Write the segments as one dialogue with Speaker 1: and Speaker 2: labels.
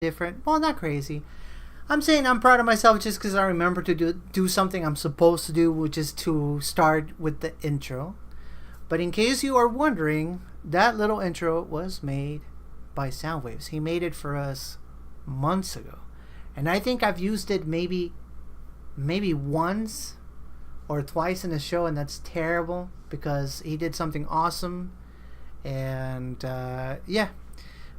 Speaker 1: different. Well, not crazy. I'm saying I'm proud of myself just because I remember to do something I'm supposed to do, which is to start with the intro. But in case you are wondering, that little intro was made by Soundwaves. He made it for us months ago, and I think I've used it maybe once or twice in the show, and that's terrible because he did something awesome. And yeah,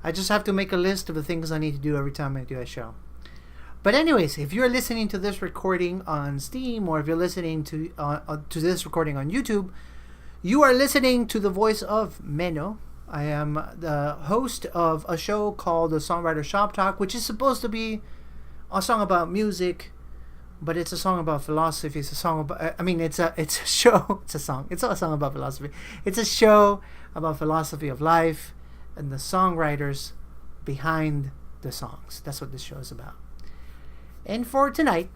Speaker 1: I just have to make a list of the things I need to do every time I do a show. But anyways, if you're listening to this recording on Steem, or if you're listening to this recording on YouTube, you are listening to the voice of Meno. I am the host of a show called the Songwriter Shop Talk, which is supposed to be a song about music, but it's a song about philosophy. It's a song about, it's a show. It's a song. It's not a song about philosophy. It's a show about philosophy of life and the songwriters behind the songs. That's what this show is about. And for tonight,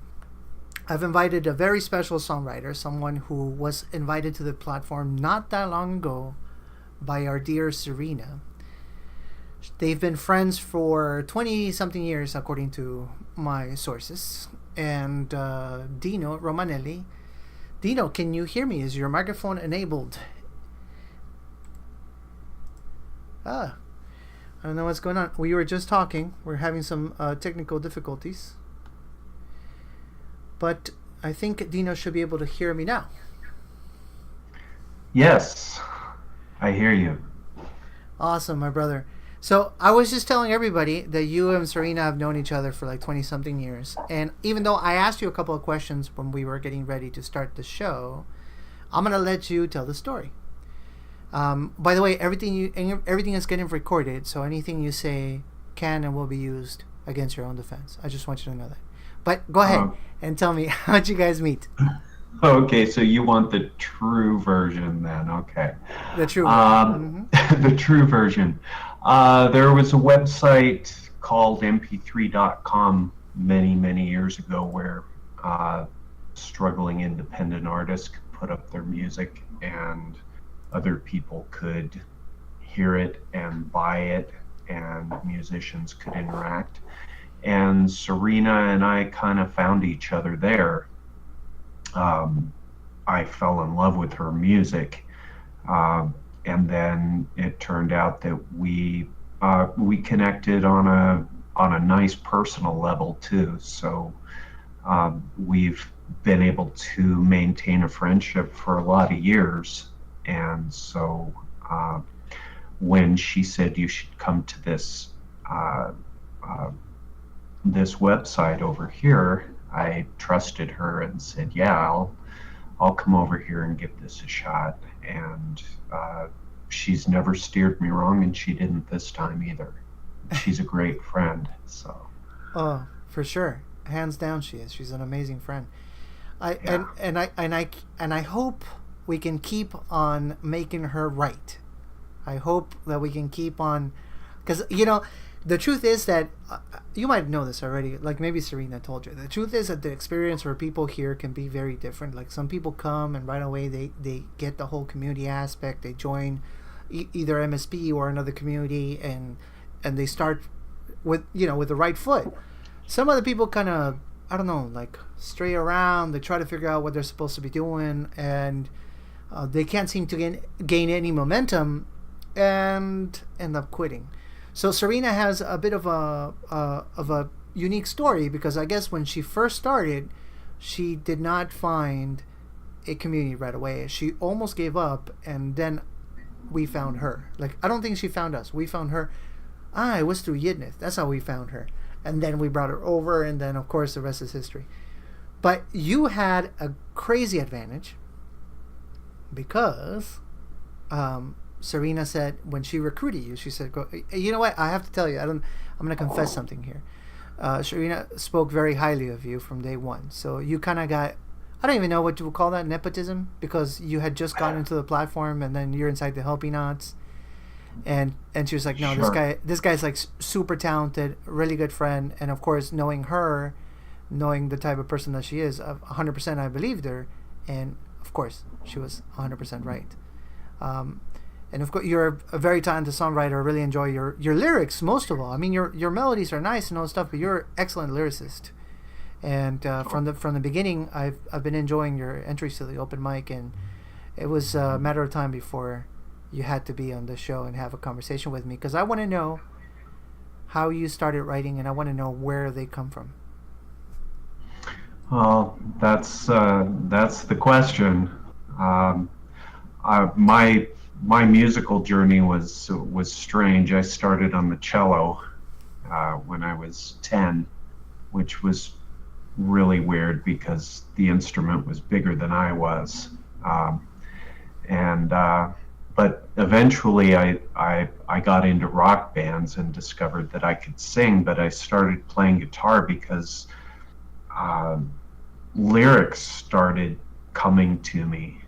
Speaker 1: I've invited a very special songwriter, someone who was invited to the platform not that long ago by our dear Serena. They've been friends for 20-something years, according to my sources. And Dino, Romanelli. Dino, can you hear me? Is your microphone enabled? I don't know what's going on. We were just talking. We're having some technical difficulties. But I think Dino should be able to hear me now.
Speaker 2: Yes, I hear you.
Speaker 1: Awesome, my brother. So I was just telling everybody that you and Serena have known each other for like 20-something years. And even though I asked you a couple of questions when we were getting ready to start the show, I'm going to let you tell the story. By the way, everything is getting recorded, so anything you say can and will be used against your own defense. I just want you to know that. But go ahead and tell me, how'd you guys meet?
Speaker 2: Okay, so you want the true version then? Okay.
Speaker 1: The true version.
Speaker 2: The true version. There was a website called mp3.com many, many years ago where struggling independent artists could put up their music and other people could hear it and buy it, and musicians could interact. And Serena and I kind of found each other there. I fell in love with her music, and then it turned out that we connected on a nice personal level too. So we've been able to maintain a friendship for a lot of years. And so when she said you should come to this this website over here, I trusted her and said, yeah, I'll come over here and give this a shot. And she's never steered me wrong, and she didn't this time either. She's a great friend. So
Speaker 1: oh, for sure, hands down she is. She's an amazing friend.
Speaker 2: yeah.
Speaker 1: I hope we can keep on making her right. I hope that we can keep on, because the truth is that you might know this already, like maybe Serena told you. The truth is that the experience for people here can be very different. Like some people come and right away they get the whole community aspect. They join either MSP or another community, and they start with with the right foot. Some other people kind of, I don't know, like stray around. They try to figure out what they're supposed to be doing, and they can't seem to gain any momentum and end up quitting. So Serena has a bit of a unique story, because I guess when she first started, she did not find a community right away. She almost gave up, and then we found her. Like, I don't think she found us. We found her. It was through Yidnith. That's how we found her. And then we brought her over, and then, of course, the rest is history. But you had a crazy advantage because Serena said when she recruited you, she said, "Go. You know what? I have to tell you. I'm going to confess something here. Serena spoke very highly of you from day one. So you kind of got, I don't even know what you would call that, nepotism, because you had just gotten into the platform, and then you're inside the Helping Knots, and she was like, no,
Speaker 2: Sure.
Speaker 1: this guy's like super talented, really good friend, and of course knowing her, knowing the type of person that she is, 100% I believed her, and of course she was 100% right. and of course you're a very talented songwriter. I really enjoy your lyrics most of all. I mean, your melodies are nice and all stuff, but you're an excellent lyricist. And from the beginning, I've been enjoying your entries to the open mic, and it was a matter of time before you had to be on the show and have a conversation with me, because I want to know how you started writing, and I want to know where they come from.
Speaker 2: Well, that's the question. My musical journey was strange. I started on the cello when I was 10, which was really weird because the instrument was bigger than I was. But eventually I got into rock bands and discovered that I could sing, but I started playing guitar because lyrics started coming to me,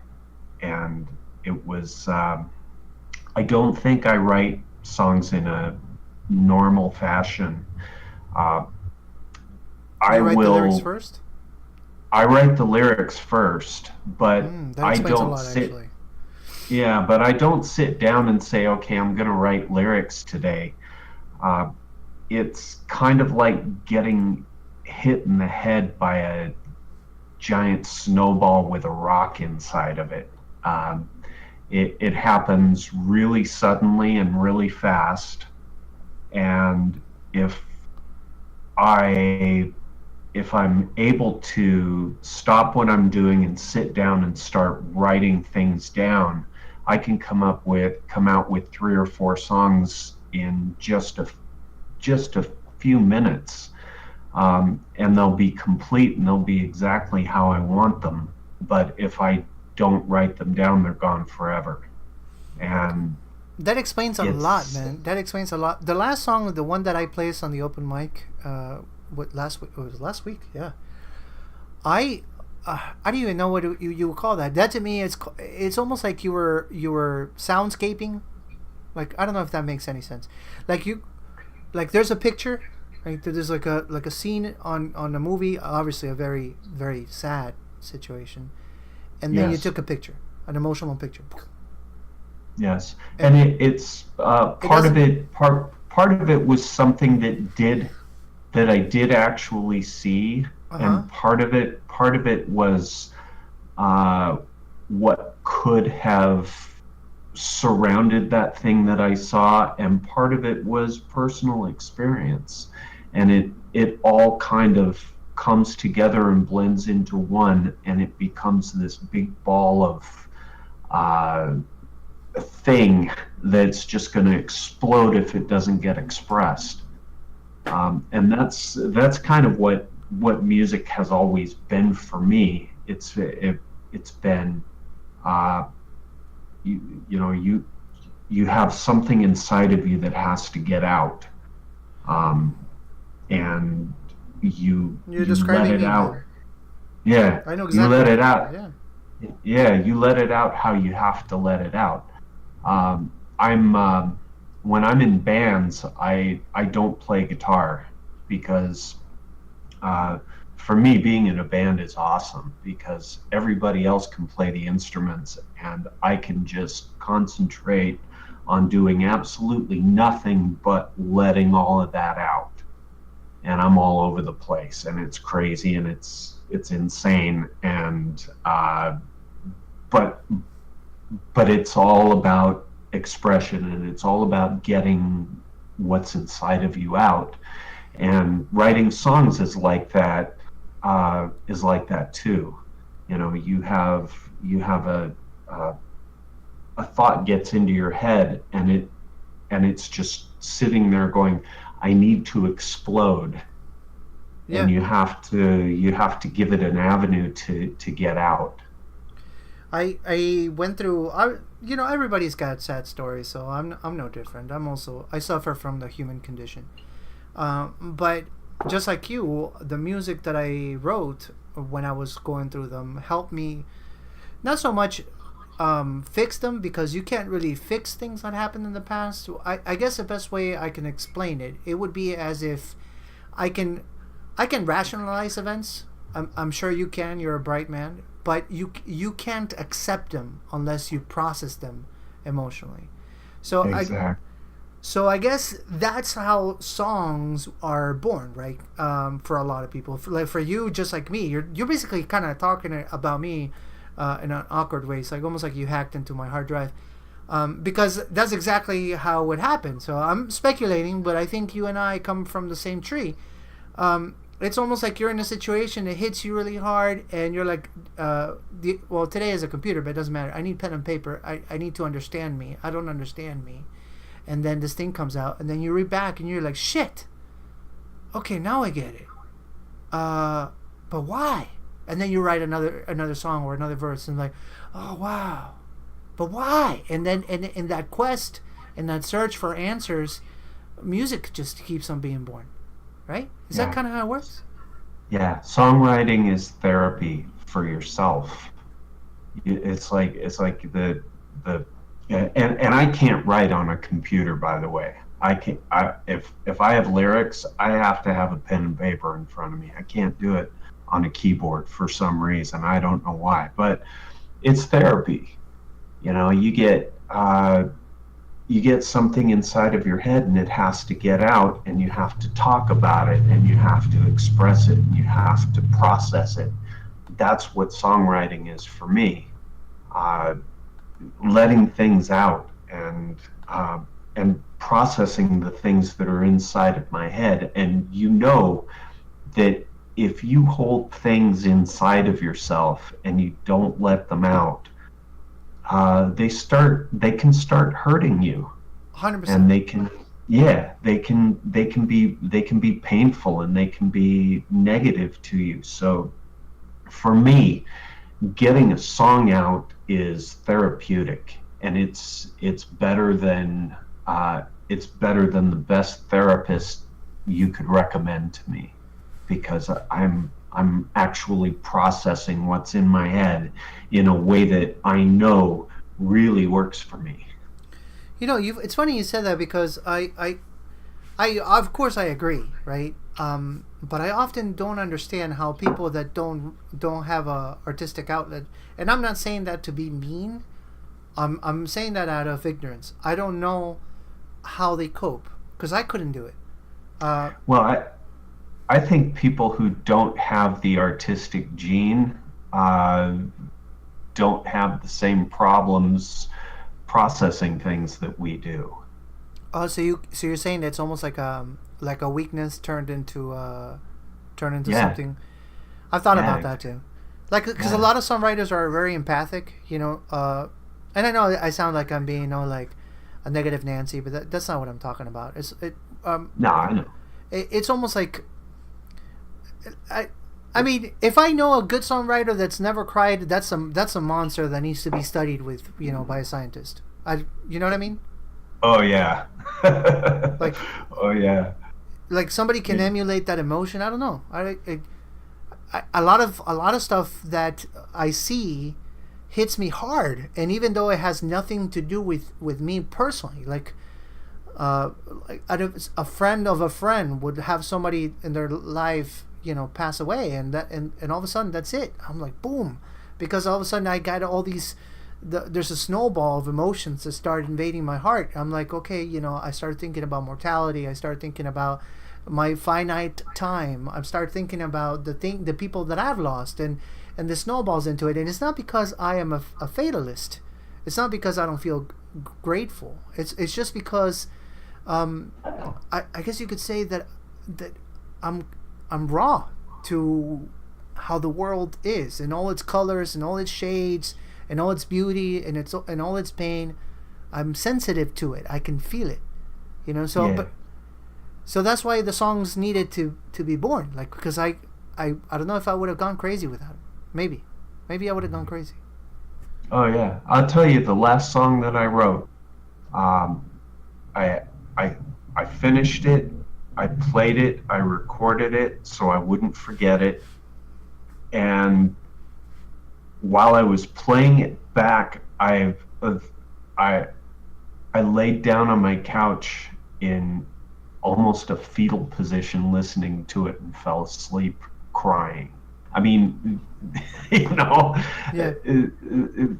Speaker 2: and it was I don't think I write songs in a normal fashion.
Speaker 1: You write the lyrics first?
Speaker 2: I write the lyrics first, but I don't
Speaker 1: sit. Actually.
Speaker 2: Yeah, but I don't sit down and say, okay, I'm going to write lyrics today. It's kind of like getting hit in the head by a giant snowball with a rock inside of it. It happens really suddenly and really fast. And if I'm able to stop what I'm doing and sit down and start writing things down, I can come out with 3 or 4 songs in just a few minutes, and they'll be complete and they'll be exactly how I want them. But if I don't write them down, they're gone forever. And
Speaker 1: that explains a lot, man. That explains a lot. The last song, the one that I placed on the open mic, last week? It was last week, yeah. I don't even know what you would call that. That to me, it's almost like you were soundscaping. Like, I don't know if that makes any sense. Like there's a picture, right? There's like a scene on a movie, obviously a very, very sad situation, and then you took a picture, an emotional picture.
Speaker 2: Yes, and it's part of it was something that I did actually see, and part of it was what could have surrounded that thing that I saw, and part of it was personal experience, and it all kind of comes together and blends into one, and it becomes this big ball of a thing that's just going to explode if it doesn't get expressed. And that's kind of what music has always been for me. It's been you have something inside of you that has to get out, and you let it out. Better. Yeah,
Speaker 1: I know exactly.
Speaker 2: You let it out. Yeah, you let it out how you have to let it out. When I'm in bands, I don't play guitar because for me, being in a band is awesome because everybody else can play the instruments and I can just concentrate on doing absolutely nothing but letting all of that out. And I'm all over the place, and it's crazy and it's insane, and but it's all about expression, and it's all about getting what's inside of you out. And writing songs is like that too. You know, you have a thought gets into your head, and it's just sitting there going, I need to explode. Yeah. And you have to give it an avenue to get out.
Speaker 1: I went through, everybody's got sad stories, so I'm no different. I suffer from the human condition. But just like you, the music that I wrote when I was going through them helped me not so much fix them, because you can't really fix things that happened in the past. I guess the best way I can explain it would be as if I can rationalize events. I'm sure you can. You're a bright man, but you can't accept them unless you process them emotionally. So I
Speaker 2: Exactly.
Speaker 1: so I guess that's how songs are born, right? For a lot of people, like for you, just like me, you're basically kind of talking about me in an awkward way. It's like almost like you hacked into my hard drive, because that's exactly how it happened. So I'm speculating, but I think you and I come from the same tree. It's almost like you're in a situation that hits you really hard, and you're like, well, today is a computer, but it doesn't matter. I need pen and paper. I need to understand me. I don't understand me. And then this thing comes out, and then you read back, and you're like, shit. Okay, now I get it. But why? And then you write another song or another verse, and like, oh wow, but why? And then in that quest, in that search for answers, music just keeps on being born, right? Is that
Speaker 2: Yeah.
Speaker 1: kind of how it works?
Speaker 2: Yeah. Songwriting is therapy for yourself. It's like the and I can't write on a computer, by the way. I can if I have lyrics, I have to have a pen and paper in front of me. I can't do it on a keyboard for some reason. I don't know why, but it's therapy. You get something inside of your head, and it has to get out, and you have to talk about it, and you have to express it, and you have to process it. That's what songwriting is for me. Uh, Letting things out, and processing the things that are inside of my head. And that if you hold things inside of yourself and you don't let them out, they can start hurting you,
Speaker 1: 100%.
Speaker 2: and they can be painful, and they can be negative to you. So for me, getting a song out is therapeutic, and it's better than the best therapist you could recommend to me, because I'm actually processing what's in my head in a way that I know really works for me.
Speaker 1: It's funny you said that, because I of course I agree, right? But I often don't understand how people that don't have a artistic outlet, and I'm not saying that to be mean. I'm saying that out of ignorance. I don't know how they cope, because I couldn't do it. Uh,
Speaker 2: Well, I think people who don't have the artistic gene uh, don't have the same problems processing things that we do.
Speaker 1: so you're saying that it's almost like a weakness turned into
Speaker 2: Yeah,
Speaker 1: something. I've thought about
Speaker 2: yeah,
Speaker 1: that too. Like, because a
Speaker 2: yeah.
Speaker 1: lot of songwriters are very empathic, and I know I sound like I'm being, like a negative Nancy, but that's not what I'm talking about. Um,
Speaker 2: No, I know.
Speaker 1: it's almost like I. I mean, if I know a good songwriter that's never cried, that's a monster that needs to be studied with, by a scientist. You know what I mean?
Speaker 2: Oh yeah.
Speaker 1: Like
Speaker 2: Oh yeah.
Speaker 1: like somebody can
Speaker 2: Yeah.
Speaker 1: emulate that emotion. I don't know. A lot of stuff that I see hits me hard, and even though it has nothing to do with me personally, uh, like a friend of a friend would have somebody in their life, pass away, and all of a sudden that's it. I'm like, boom, because all of a sudden I got all these. There's a snowball of emotions that start invading my heart. I'm like, okay, I started thinking about mortality. I started thinking about my finite time. I start thinking about the people that I've lost, and the snowballs into it. And it's not because I am a fatalist. It's not because I don't feel grateful. It's just because, I guess you could say that I'm I'm raw to how the world is, in all its colors and all its shades and all its beauty and all its pain. I'm sensitive to it. I can feel it.
Speaker 2: Yeah.
Speaker 1: So that's why the songs needed to be born. Like, because I don't know if I would have gone crazy without it. Maybe I would have gone crazy.
Speaker 2: Oh yeah. I'll tell you, the last song that I wrote, um, I I I finished it, I played it, I recorded it so I wouldn't forget it, and while I was playing it back, I I laid down on my couch in almost a fetal position listening to it and fell asleep crying. I mean, you know,
Speaker 1: Yeah.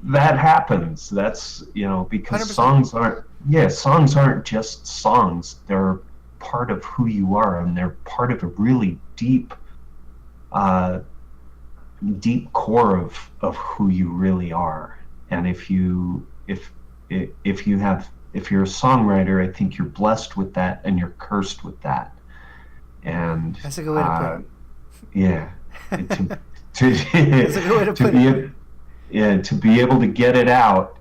Speaker 2: that happens. That's, because
Speaker 1: 100%.
Speaker 2: songs aren't just songs. They're part of who you are, and they're part of a really uh, deep core of who you really are. And if you're a songwriter, I think you're blessed with that, and you're cursed with that. And
Speaker 1: That's a good way to put it.
Speaker 2: yeah, to
Speaker 1: That's a good way to
Speaker 2: to
Speaker 1: put it.
Speaker 2: be yeah, to be able to get it out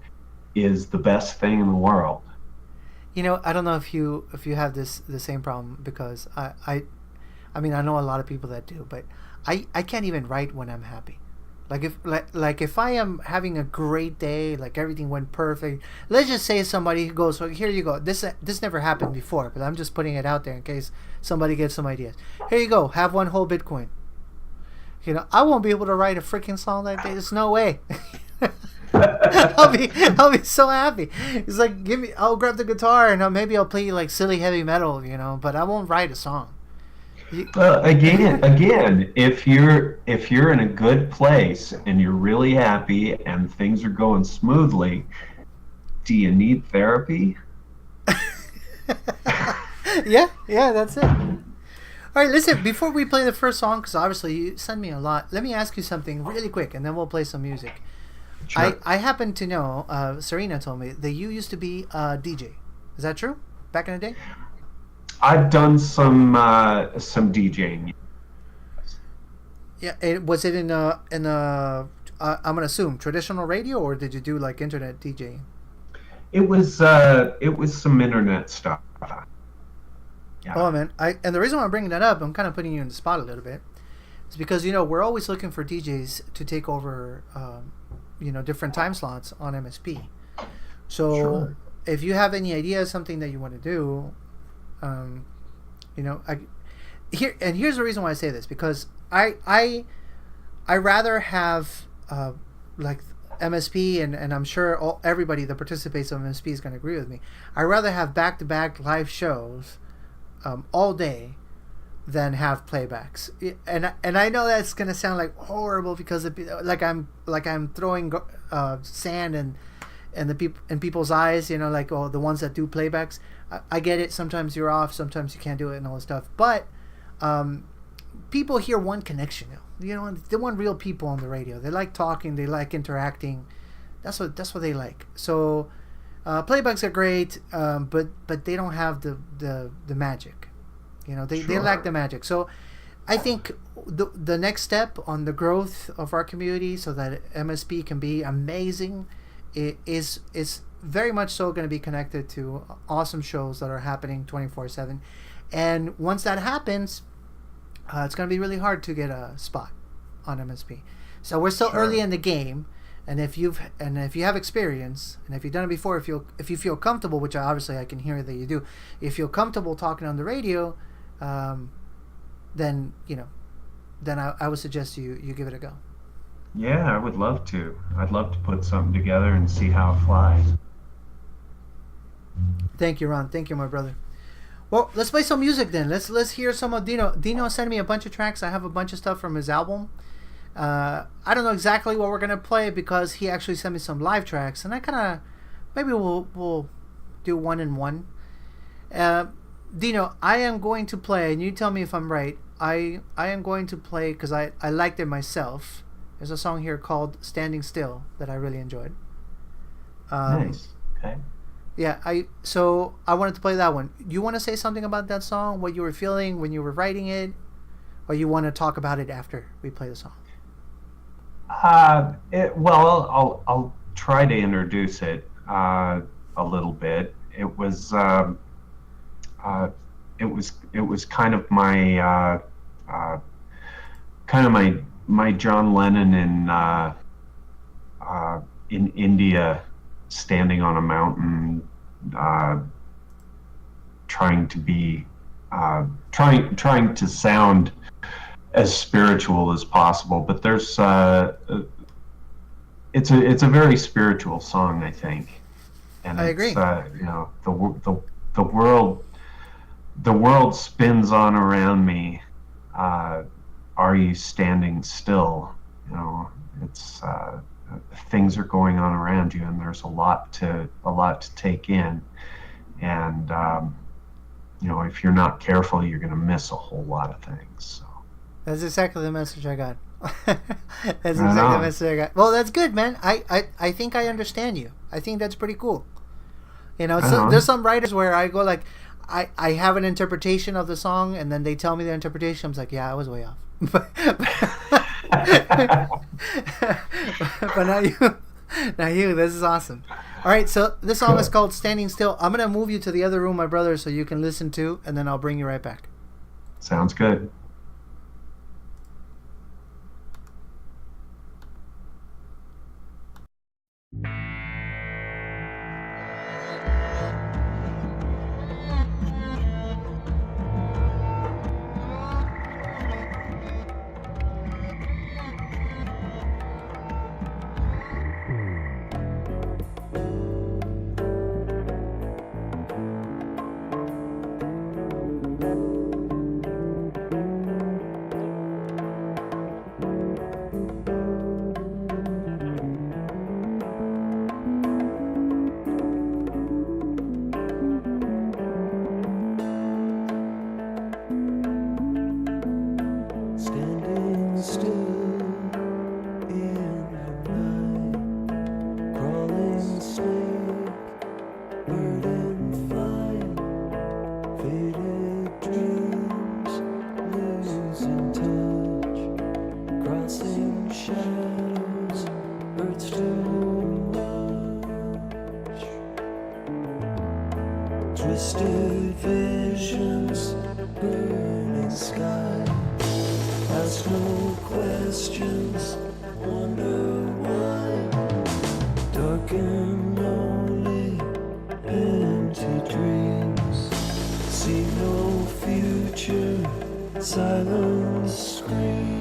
Speaker 2: is the best thing in the world.
Speaker 1: I don't know if you have the same problem, because I mean, I know a lot of people that do, but I can't even write when I'm happy. Like if I am having a great day, like everything went perfect. Let's just say somebody goes, "So here you go. This never happened before, but I'm just putting it out there in case somebody gets some ideas. Here you go. Have one whole Bitcoin." I won't be able to write a freaking song that day. There's no way. I'll be so happy. It's like, I'll grab the guitar and maybe I'll play like silly heavy metal, but I won't write a song.
Speaker 2: Well, again, if you're in a good place and you're really happy and things are going smoothly, do you need therapy?
Speaker 1: Yeah, that's it. All right, listen, before we play the first song, because obviously you send me a lot, let me ask you something really quick, and then we'll play some music.
Speaker 2: Sure.
Speaker 1: I happen to know, Serena told me, that you used to be a DJ. Is that true? Back in the day?
Speaker 2: I've done some DJing.
Speaker 1: Yeah, was it in I'm gonna assume traditional radio, or did you do like internet DJing?
Speaker 2: It was some internet stuff. Yeah.
Speaker 1: Oh man, and the reason why I'm bringing that up, I'm kind of putting you in the spot a little bit, is because we're always looking for DJs to take over, different time slots on MSP. So
Speaker 2: Sure.
Speaker 1: if you have any ideas, something that you want to do, here's the reason why I say this, because I rather have like MSP, and I'm sure everybody that participates on MSP is going to agree with me. I rather have back-to-back live shows all day than have playbacks. And I know that's going to sound like horrible, because I'm throwing sand and the people in people's eyes, like the ones that do playbacks. I get it. Sometimes you're off, sometimes you can't do it, and all this stuff. But people hear one connection. They want real people on the radio. They like talking. They like interacting. That's what they like. So playbacks are great, but they don't have the magic. They
Speaker 2: Sure.
Speaker 1: lack the magic. So I think the next step on the growth of our community, so that MSP can be amazing, is very much so going to be connected to awesome shows that are happening 24/7. And once that happens, it's going to be really hard to get a spot on MSP. So we're still
Speaker 2: Sure.
Speaker 1: early in the game, and if you have experience, and if you've done it before, if you feel comfortable, which obviously I can hear that you do, if you feel comfortable talking on the radio, then I would suggest you give it a go.
Speaker 2: Yeah, I would love to. I'd love to put something together and see how it flies.
Speaker 1: Thank you, Ron. Thank you, my brother. Well, let's play some music then. Let's hear some of Dino. Dino sent me a bunch of tracks. I have a bunch of stuff from his album. I don't know exactly what we're gonna play, because he actually sent me some live tracks, and I kind of maybe we'll do one and one. Dino, I am going to play, and you tell me if I'm right. I am going to play, because I liked it myself. There's a song here called "Standing Still" that I really enjoyed.
Speaker 2: Nice. Okay.
Speaker 1: Yeah, so I wanted to play that one. You want to say something about that song, what you were feeling when you were writing it, or you want to talk about it after we play the song?
Speaker 2: Well, I'll try to introduce it a little bit. It was kind of my John Lennon in India, standing on a mountain, trying to sound as spiritual as possible. But there's it's a very spiritual song, I think, and
Speaker 1: I agree.
Speaker 2: The world spins on around me. Our are you standing still? You know, it's things are going on around you, and there's a lot to take in, and you know, if you're not careful, you're going to miss a whole lot of things. So.
Speaker 1: That's exactly the message I got. That's exactly the message I got. Well, that's good, man. I think I understand you. I think that's pretty cool. You know, so there's some writers where I go like, I have an interpretation of the song, and then they tell me their interpretation. I'm like, yeah, I was way off. But not you. This is awesome. All right, so this song is called Standing Still. I'm going to move you to the other room, my brother, so you can listen to, and then I'll bring you right back.
Speaker 2: Sounds good.
Speaker 3: Twisted visions, burning sky. Ask no questions, wonder why. Dark and lonely, empty dreams. See no future, silence screams.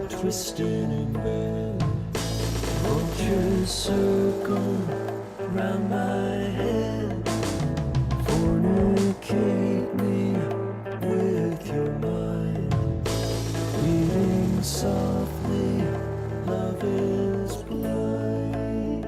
Speaker 3: Twisted in bed, vultures circle round my head. Fornicate me with your mind, reading softly, love is blind.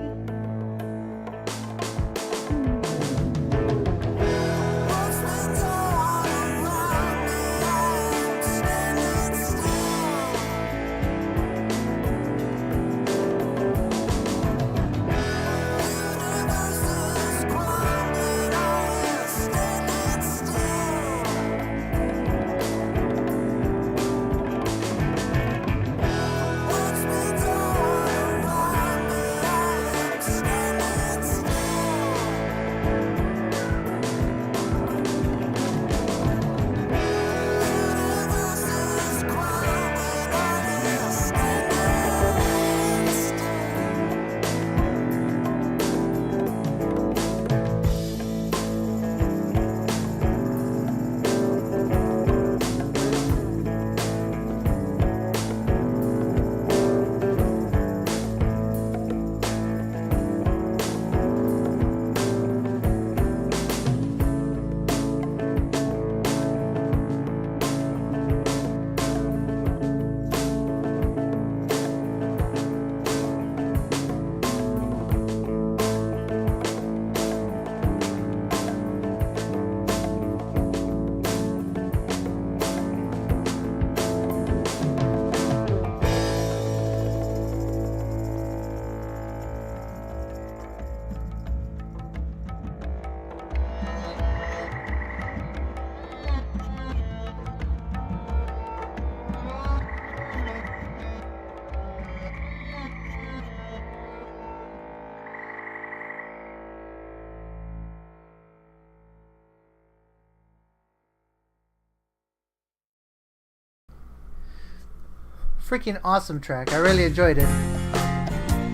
Speaker 1: freaking awesome track. I really enjoyed it.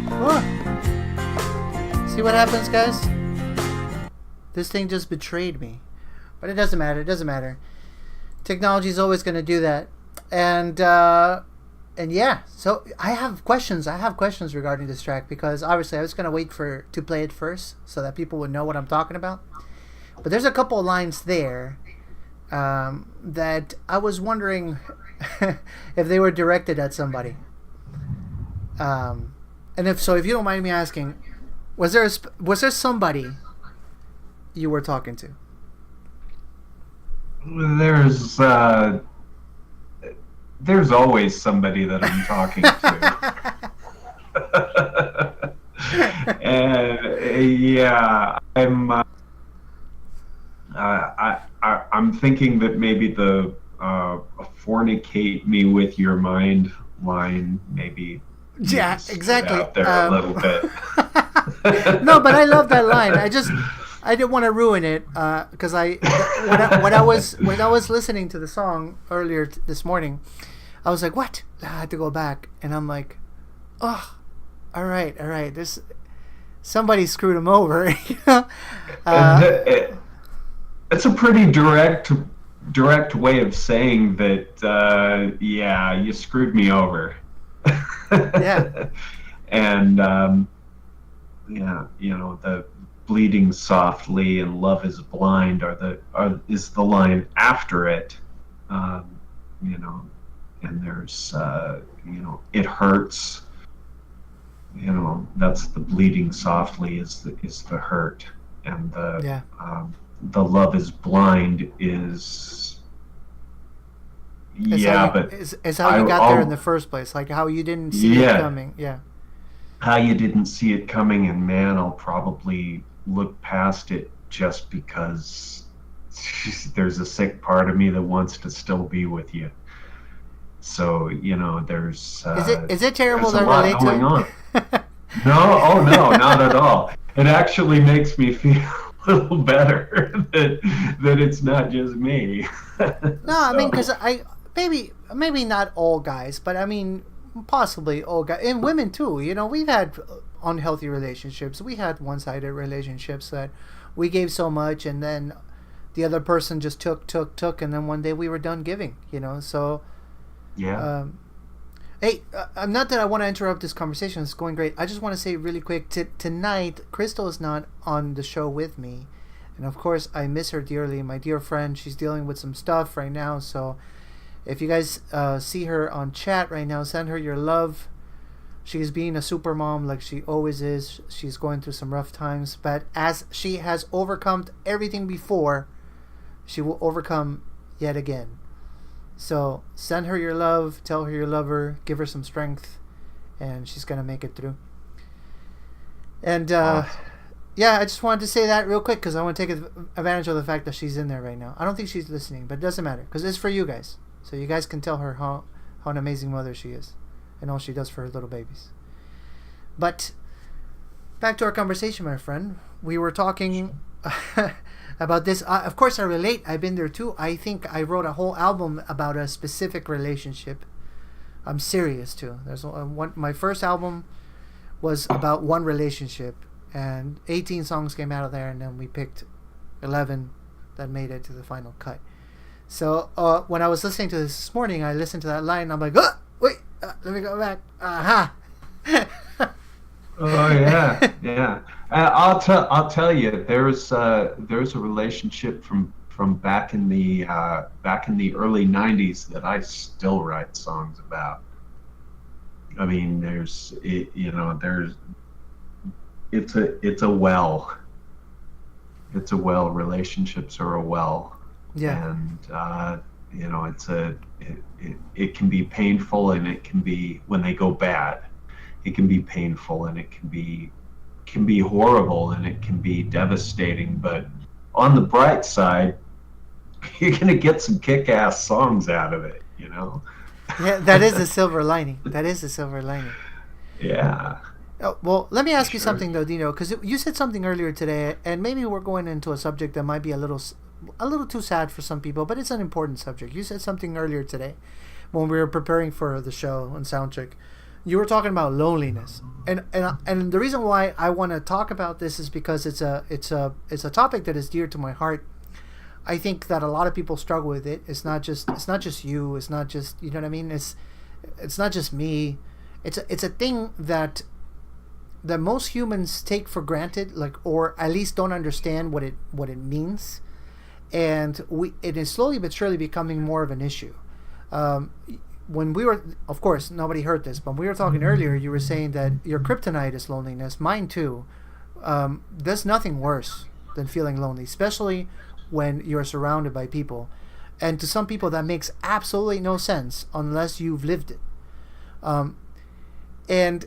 Speaker 1: Oh. See what happens, guys? This thing just betrayed me. But it doesn't matter. It doesn't matter. Technology is always going to do that. And yeah, so I have questions. I have questions regarding this track because obviously I was going to wait to play it first so that people would know what I'm talking about. But there's a couple of lines there that I was wondering if they were directed at somebody. And if so, if you don't mind me asking, was there somebody you were talking to?
Speaker 2: There's always somebody that I'm talking to. And yeah, I'm thinking that maybe the fornicate me with your mind line maybe
Speaker 1: exactly
Speaker 2: out there a little bit.
Speaker 1: No, but I love that line. I didn't want to ruin it because when I was listening to the song earlier this morning, I was like, what? I had to go back and I'm like, oh, all right, this somebody screwed him over.
Speaker 2: It's a pretty direct way of saying that. Yeah, you screwed me over.
Speaker 1: Yeah.
Speaker 2: And yeah, the bleeding softly and love is blind is the line after it. And there's it hurts. That's the bleeding softly is the hurt, and the love is blind is but
Speaker 1: is how you got there in the first place, like how you didn't see it coming. Yeah,
Speaker 2: how you didn't see it coming, and man, I'll probably look past it just because there's a sick part of me that wants to still be with you. So there's
Speaker 1: is it terrible to relate
Speaker 2: going
Speaker 1: to?
Speaker 2: On. No, not at all. It actually makes me feel a little better that it's not just me.
Speaker 1: No, I mean, because maybe not all guys, but I mean possibly all guys and women too. We've had unhealthy relationships. We had one-sided relationships that we gave so much, and then the other person just took, and then one day we were done giving. So.
Speaker 2: Yeah.
Speaker 1: Hey, not that I want to interrupt this conversation. It's going great. I just want to say really quick, tonight, Crystal is not on the show with me. And of course, I miss her dearly. My dear friend, she's dealing with some stuff right now. So if you guys see her on chat right now, send her your love. She's being a super mom like she always is. She's going through some rough times. But as she has overcome everything before, she will overcome yet again. So send her your love, tell her you love her, give her some strength, and she's going to make it through. And yeah, I just wanted to say that real quick because I want to take advantage of the fact that she's in there right now. I don't think she's listening, but it doesn't matter because it's for you guys. So you guys can tell her how an amazing mother she is and all she does for her little babies. But back to our conversation, my friend. We were talking about this. Of course, I relate. I've been there too. I think I wrote a whole album about a specific relationship. I'm serious too. There's my first album was about one relationship, and 18 songs came out of there, and then we picked 11 that made it to the final cut. So when I was listening to this morning, I listened to that line, and I'm like, oh, wait, let me go back. Aha.
Speaker 2: Oh yeah, yeah. I'll tell you. There's a relationship from back in the early '90s that I still write songs about. I mean, it's a well. It's a well. Relationships are a well.
Speaker 1: Yeah.
Speaker 2: And it can be painful, and it can be, when they go bad, it can be painful, and it can be horrible, and it can be devastating. But on the bright side, you're gonna get some kick-ass songs out of it,
Speaker 1: Yeah, that is the silver lining. That is the silver lining.
Speaker 2: Yeah.
Speaker 1: Oh, well, let me ask you something though, Dino, because you said something earlier today, and maybe we're going into a subject that might be a little too sad for some people, but it's an important subject. You said something earlier today, when we were preparing for the show on Soundcheck. You were talking about loneliness, and the reason why I want to talk about this is because it's a topic that is dear to my heart. I think that a lot of people struggle with it. It's not just you. It's not just, you know what I mean. It's not just me. It's a thing that most humans take for granted, like, or at least don't understand what it means, and it is slowly but surely becoming more of an issue. When we were, of course, nobody heard this, but we were talking earlier, you were saying that your kryptonite is loneliness. Mine too. There's nothing worse than feeling lonely, especially when you're surrounded by people. And to some people, that makes absolutely no sense unless you've lived it. And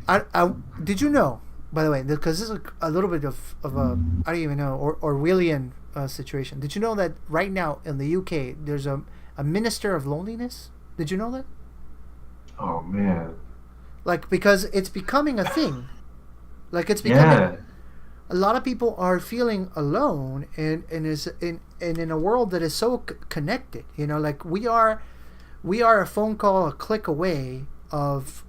Speaker 1: I did you know, by the way, because this is a little bit of a, I don't even know, Orwellian situation. Did you know that right now in the UK, there's a minister of loneliness? Did you know that?
Speaker 2: Oh man!
Speaker 1: Like, because it's becoming a thing. Like, it's becoming.
Speaker 2: Yeah.
Speaker 1: A lot of people are feeling alone, and in a world that is so connected. You know, like we are a phone call, a click away of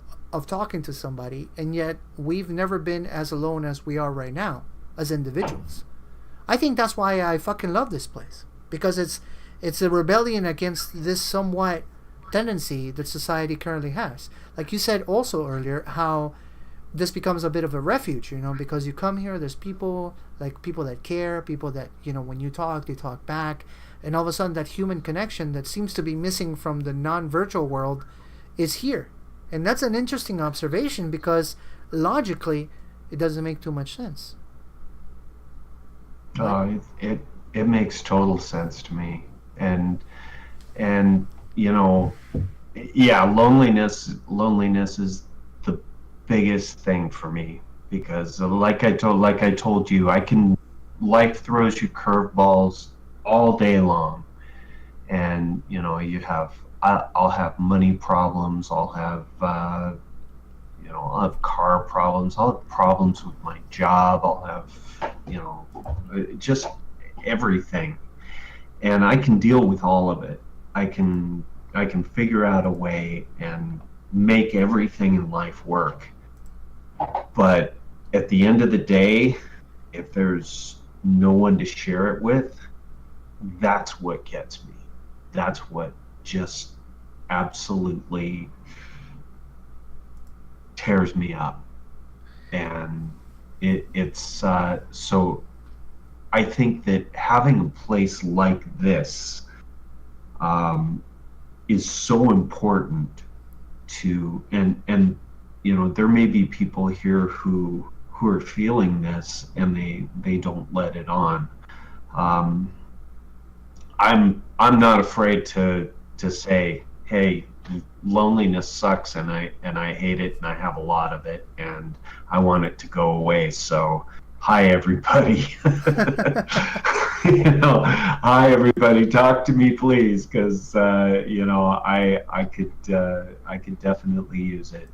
Speaker 1: talking to somebody, and yet we've never been as alone as we are right now as individuals. I think that's why I fucking love this place, because it's a rebellion against this somewhat tendency that society currently has. Like you said also earlier, how this becomes a bit of a refuge, you know, because you come here, there's people that care, people that, you know, when you talk, they talk back, and all of a sudden that human connection that seems to be missing from the non-virtual world is here. And that's an interesting observation, because logically it doesn't make too much sense.
Speaker 2: It makes total sense to me. And you know, yeah, loneliness is the biggest thing for me, because like I told you, life throws you curveballs all day long, and you know, I'll have money problems, I'll have car problems, I'll have problems with my job, I'll have, you know, just everything, and I can deal with all of it. I can figure out a way and make everything in life work. But at the end of the day, if there's no one to share it with, that's what gets me. That's what just absolutely tears me up. And it's so I think that having a place like this is so important to, and you know, there may be people here who are feeling this and they don't let it on. I'm not afraid to say, hey, loneliness sucks, and I hate it, and I have a lot of it, and I want it to go away. So hi everybody. You know, hi everybody, talk to me please, because you know, I could definitely use it.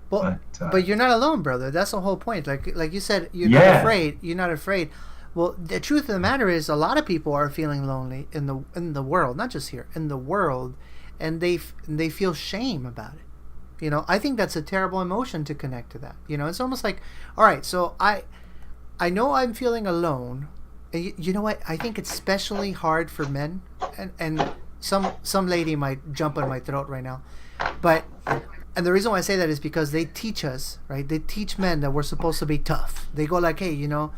Speaker 1: But you're not alone, brother. That's the whole point. Like you said, you're not afraid. Well, the truth of the matter is, a lot of people are feeling lonely in the world, not just here, in the world, and they feel shame about it. You know, I think that's a terrible emotion to connect to that. You know, it's almost like, all right, so I know I'm feeling alone. And you know what? I think it's especially hard for men, and some lady might jump on my throat right now, and the reason why I say that is because they teach us, right? They teach men that we're supposed to be tough. They go like, hey, you know,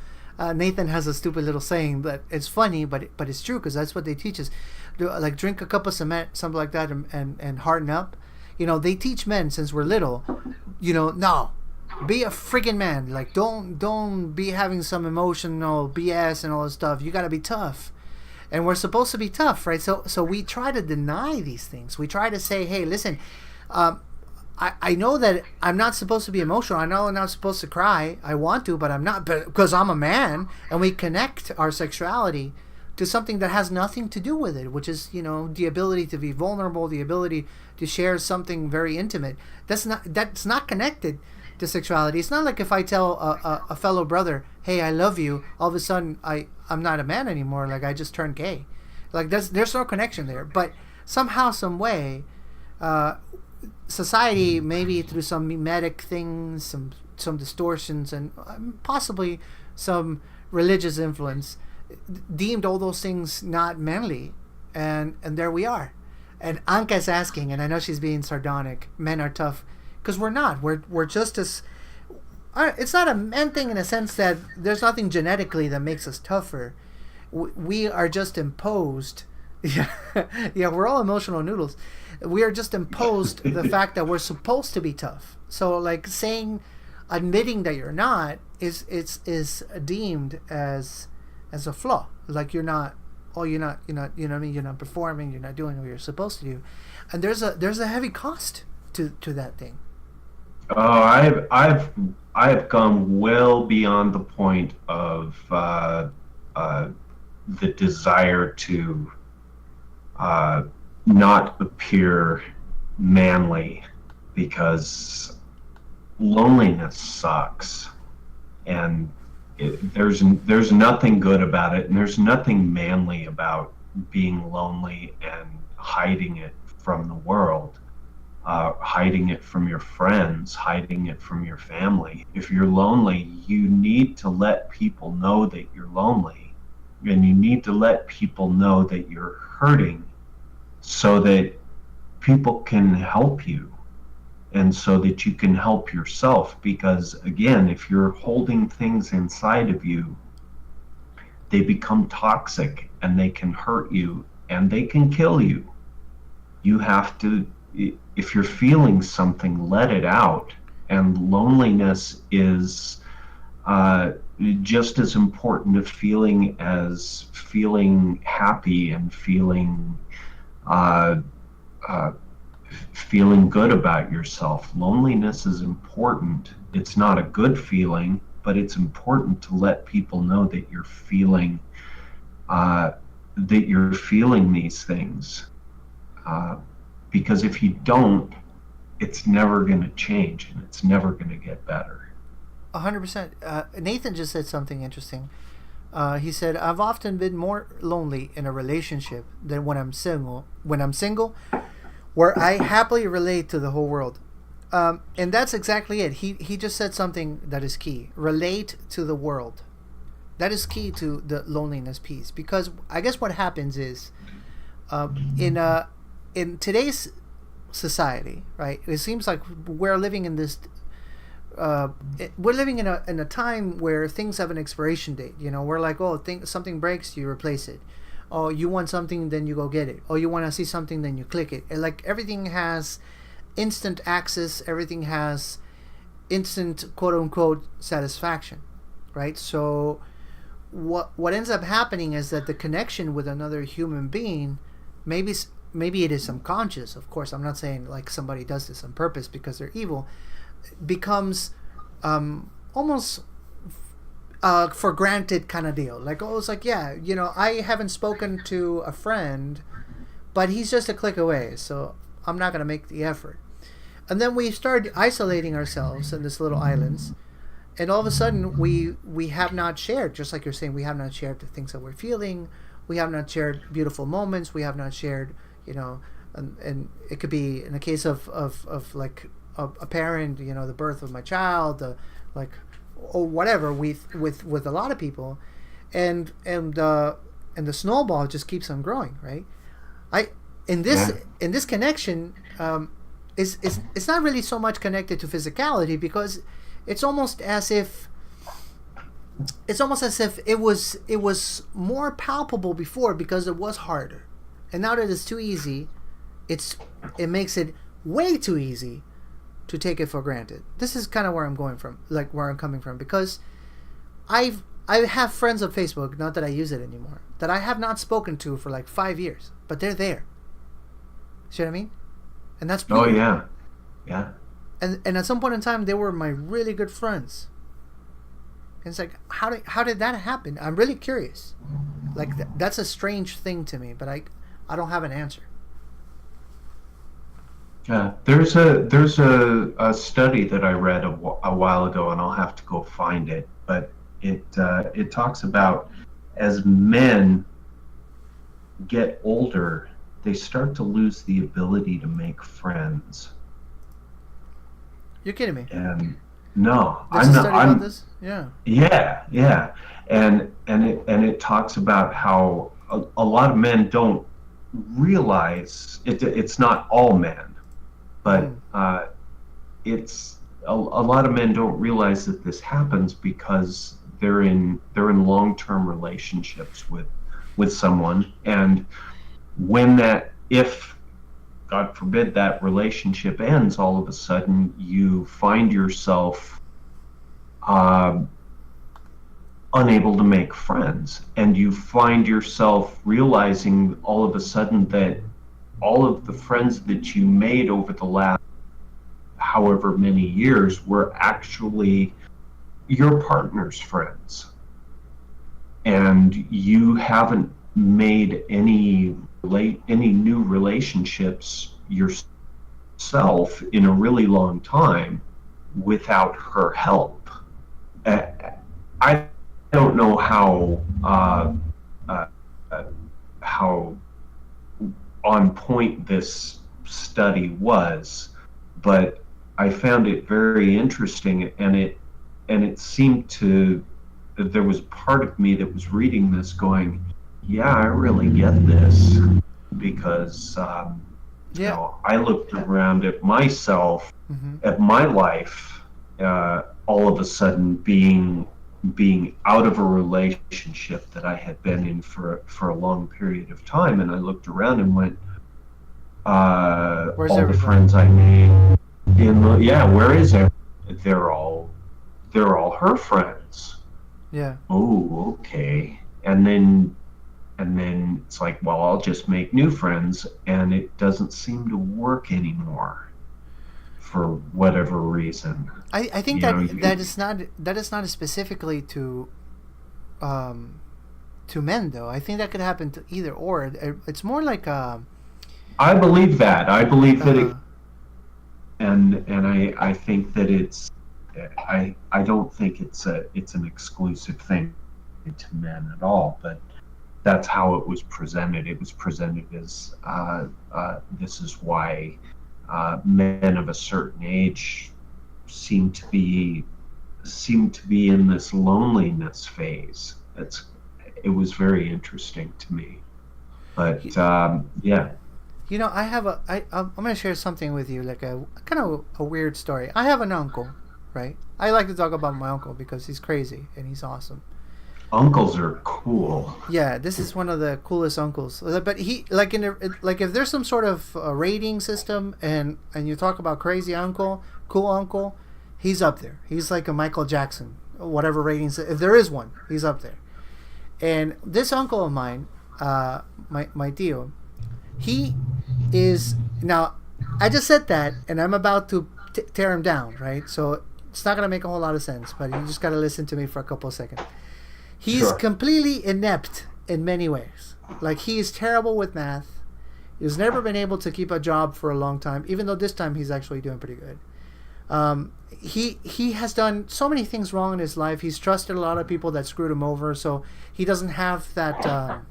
Speaker 1: Nathan has a stupid little saying, but it's funny, but it's true, because that's what they teach us. Like, drink a cup of cement, something like that, and harden up. You know, they teach men since we're little, you know, no, be a freaking man. Like, don't be having some emotional BS and all this stuff. You got to be tough. And we're supposed to be tough, right? So we try to deny these things. We try to say, hey, listen, I know that I'm not supposed to be emotional. I know I'm not supposed to cry. I want to, but I'm not, because I'm a man. And we connect our sexuality to something that has nothing to do with it, which is, you know, the ability to be vulnerable, the ability to share something very intimate. That's not connected to sexuality. It's not like if I tell a fellow brother, hey, I love you, all of a sudden I'm not a man anymore. Like, I just turned gay. Like, there's no connection there. But somehow, some way, uh, society, maybe through some mimetic things, some distortions, and possibly some religious influence, deemed all those things not manly, and there we are. And Anka's asking, and I know she's being sardonic, men are tough, because we're not. We're just as. It's not a men thing in a sense that there's nothing genetically that makes us tougher. We are just imposed. Yeah, yeah, we're all emotional noodles. We are just imposed the fact that we're supposed to be tough. So, like, admitting that you're not is deemed as a flaw. Like, you're not. Oh, you're not. You know what I mean? You're not performing. You're not doing what you're supposed to do. And there's a heavy cost to that thing.
Speaker 2: Oh, I've gone well beyond the point of the desire to not appear manly, because loneliness sucks, and there's nothing good about it, and there's nothing manly about being lonely and hiding it from the world. Hiding it from your friends, hiding it from your family. If you're lonely, you need to let people know that you're lonely, and you need to let people know that you're hurting, so that people can help you, and so that you can help yourself. Because again, if you're holding things inside of you, they become toxic, and they can hurt you, and they can kill you. You have to, if you're feeling something, let it out. And loneliness is just as important a feeling as feeling happy and feeling good about yourself. Loneliness is important. It's not a good feeling, but it's important to let people know that you're feeling these things. Because if you don't, it's never going to change, and it's never going to get better.
Speaker 1: 100%. Nathan just said something interesting. He said, "I've often been more lonely in a relationship than when I'm single. Where I happily relate to the whole world." And that's exactly it. He just said something that is key. Relate to the world. That is key to the loneliness piece. Because I guess what happens is, in today's society, right? It seems like we're living in this. We're living in a time where things have an expiration date. You know, we're like, oh, something breaks, you replace it. Oh, you want something, then you go get it. Oh, you want to see something, then you click it. And like everything has instant access. Everything has instant quote unquote satisfaction, right? So what ends up happening is that the connection with another human being, maybe it is subconscious. Of course, I'm not saying like somebody does this on purpose because they're evil. Becomes almost for granted kind of deal. Like, oh, it's like, yeah, you know, I haven't spoken to a friend, but he's just a click away, so I'm not going to make the effort. And then we start isolating ourselves in this little islands, and all of a sudden we have not shared, just like you're saying, we have not shared the things that we're feeling. We have not shared beautiful moments. We have not shared, you know, and it could be in the case of like a parent, you know, the birth of my child, like, or whatever, with a lot of people, and the snowball just keeps on growing, right? In this connection, it's not really so much connected to physicality, because it's almost as if it was more palpable before because it was harder, and now that it's too easy, it makes it way too easy to take it for granted. This is kind of where I'm coming from, because I have friends on Facebook, not that I use it anymore, that I have not spoken to for like 5 years, but they're there. See what I mean? And that's beautiful.
Speaker 2: Oh yeah.
Speaker 1: And at some point in time, they were my really good friends. And it's like, how did that happen? I'm really curious. Like that's a strange thing to me, but I don't have an answer.
Speaker 2: Yeah, there's a study that I read a while ago, and I'll have to go find it. But it talks about, as men get older, they start to lose the ability to make friends.
Speaker 1: You're kidding me.
Speaker 2: And no,
Speaker 1: There's
Speaker 2: I'm
Speaker 1: a
Speaker 2: not.
Speaker 1: study about this? Yeah.
Speaker 2: Yeah, and it talks about how a lot of men don't realize it's not all men, but it's a lot of men don't realize that this happens because they're in long-term relationships with someone, and if God forbid that relationship ends, all of a sudden you find yourself unable to make friends, and you find yourself realizing all of a sudden that all of the friends that you made over the last however many years were actually your partner's friends, and you haven't made any new relationships yourself in a really long time without her help. I don't know how on point this study was, but I found it very interesting, and it seemed that there was part of me that was reading this going, yeah, I really get this, because you know, I looked around at myself, at my life, all of a sudden being out of a relationship that I had been in for a long period of time, and I looked around and went,
Speaker 1: Where's
Speaker 2: all
Speaker 1: everybody?
Speaker 2: the friends I made where is it? They're all her friends.
Speaker 1: Yeah.
Speaker 2: Oh, okay. And then it's like, well, I'll just make new friends, and it doesn't seem to work anymore for whatever reason.
Speaker 1: I think
Speaker 2: You know,
Speaker 1: that is not specifically to men though. I think that could happen to either or. It's more like
Speaker 2: I believe that. I believe that it, and I think that it's I don't think it's an exclusive thing to men at all, but that's how it was presented. It was presented as this is why men of a certain age seem to be in this loneliness phase. It was very interesting to me, but yeah.
Speaker 1: You know, I'm going to share something with you, like a kind of a weird story. I have an uncle, right? I like to talk about my uncle because he's crazy and he's awesome.
Speaker 2: Uncles are cool.
Speaker 1: Yeah, this is one of the coolest uncles. But he like if there's some sort of rating system and you talk about crazy uncle, cool uncle, he's up there. He's like a Michael Jackson, whatever ratings. If there is one, he's up there. And this uncle of mine, my tío, he is now. I just said that, and I'm about to tear him down, right? So it's not gonna make a whole lot of sense, but you just gotta listen to me for a couple of seconds. He's completely inept in many ways. Like, he is terrible with math. He's never been able to keep a job for a long time, even though this time he's actually doing pretty good. He has done so many things wrong in his life. He's trusted a lot of people that screwed him over, so he doesn't have that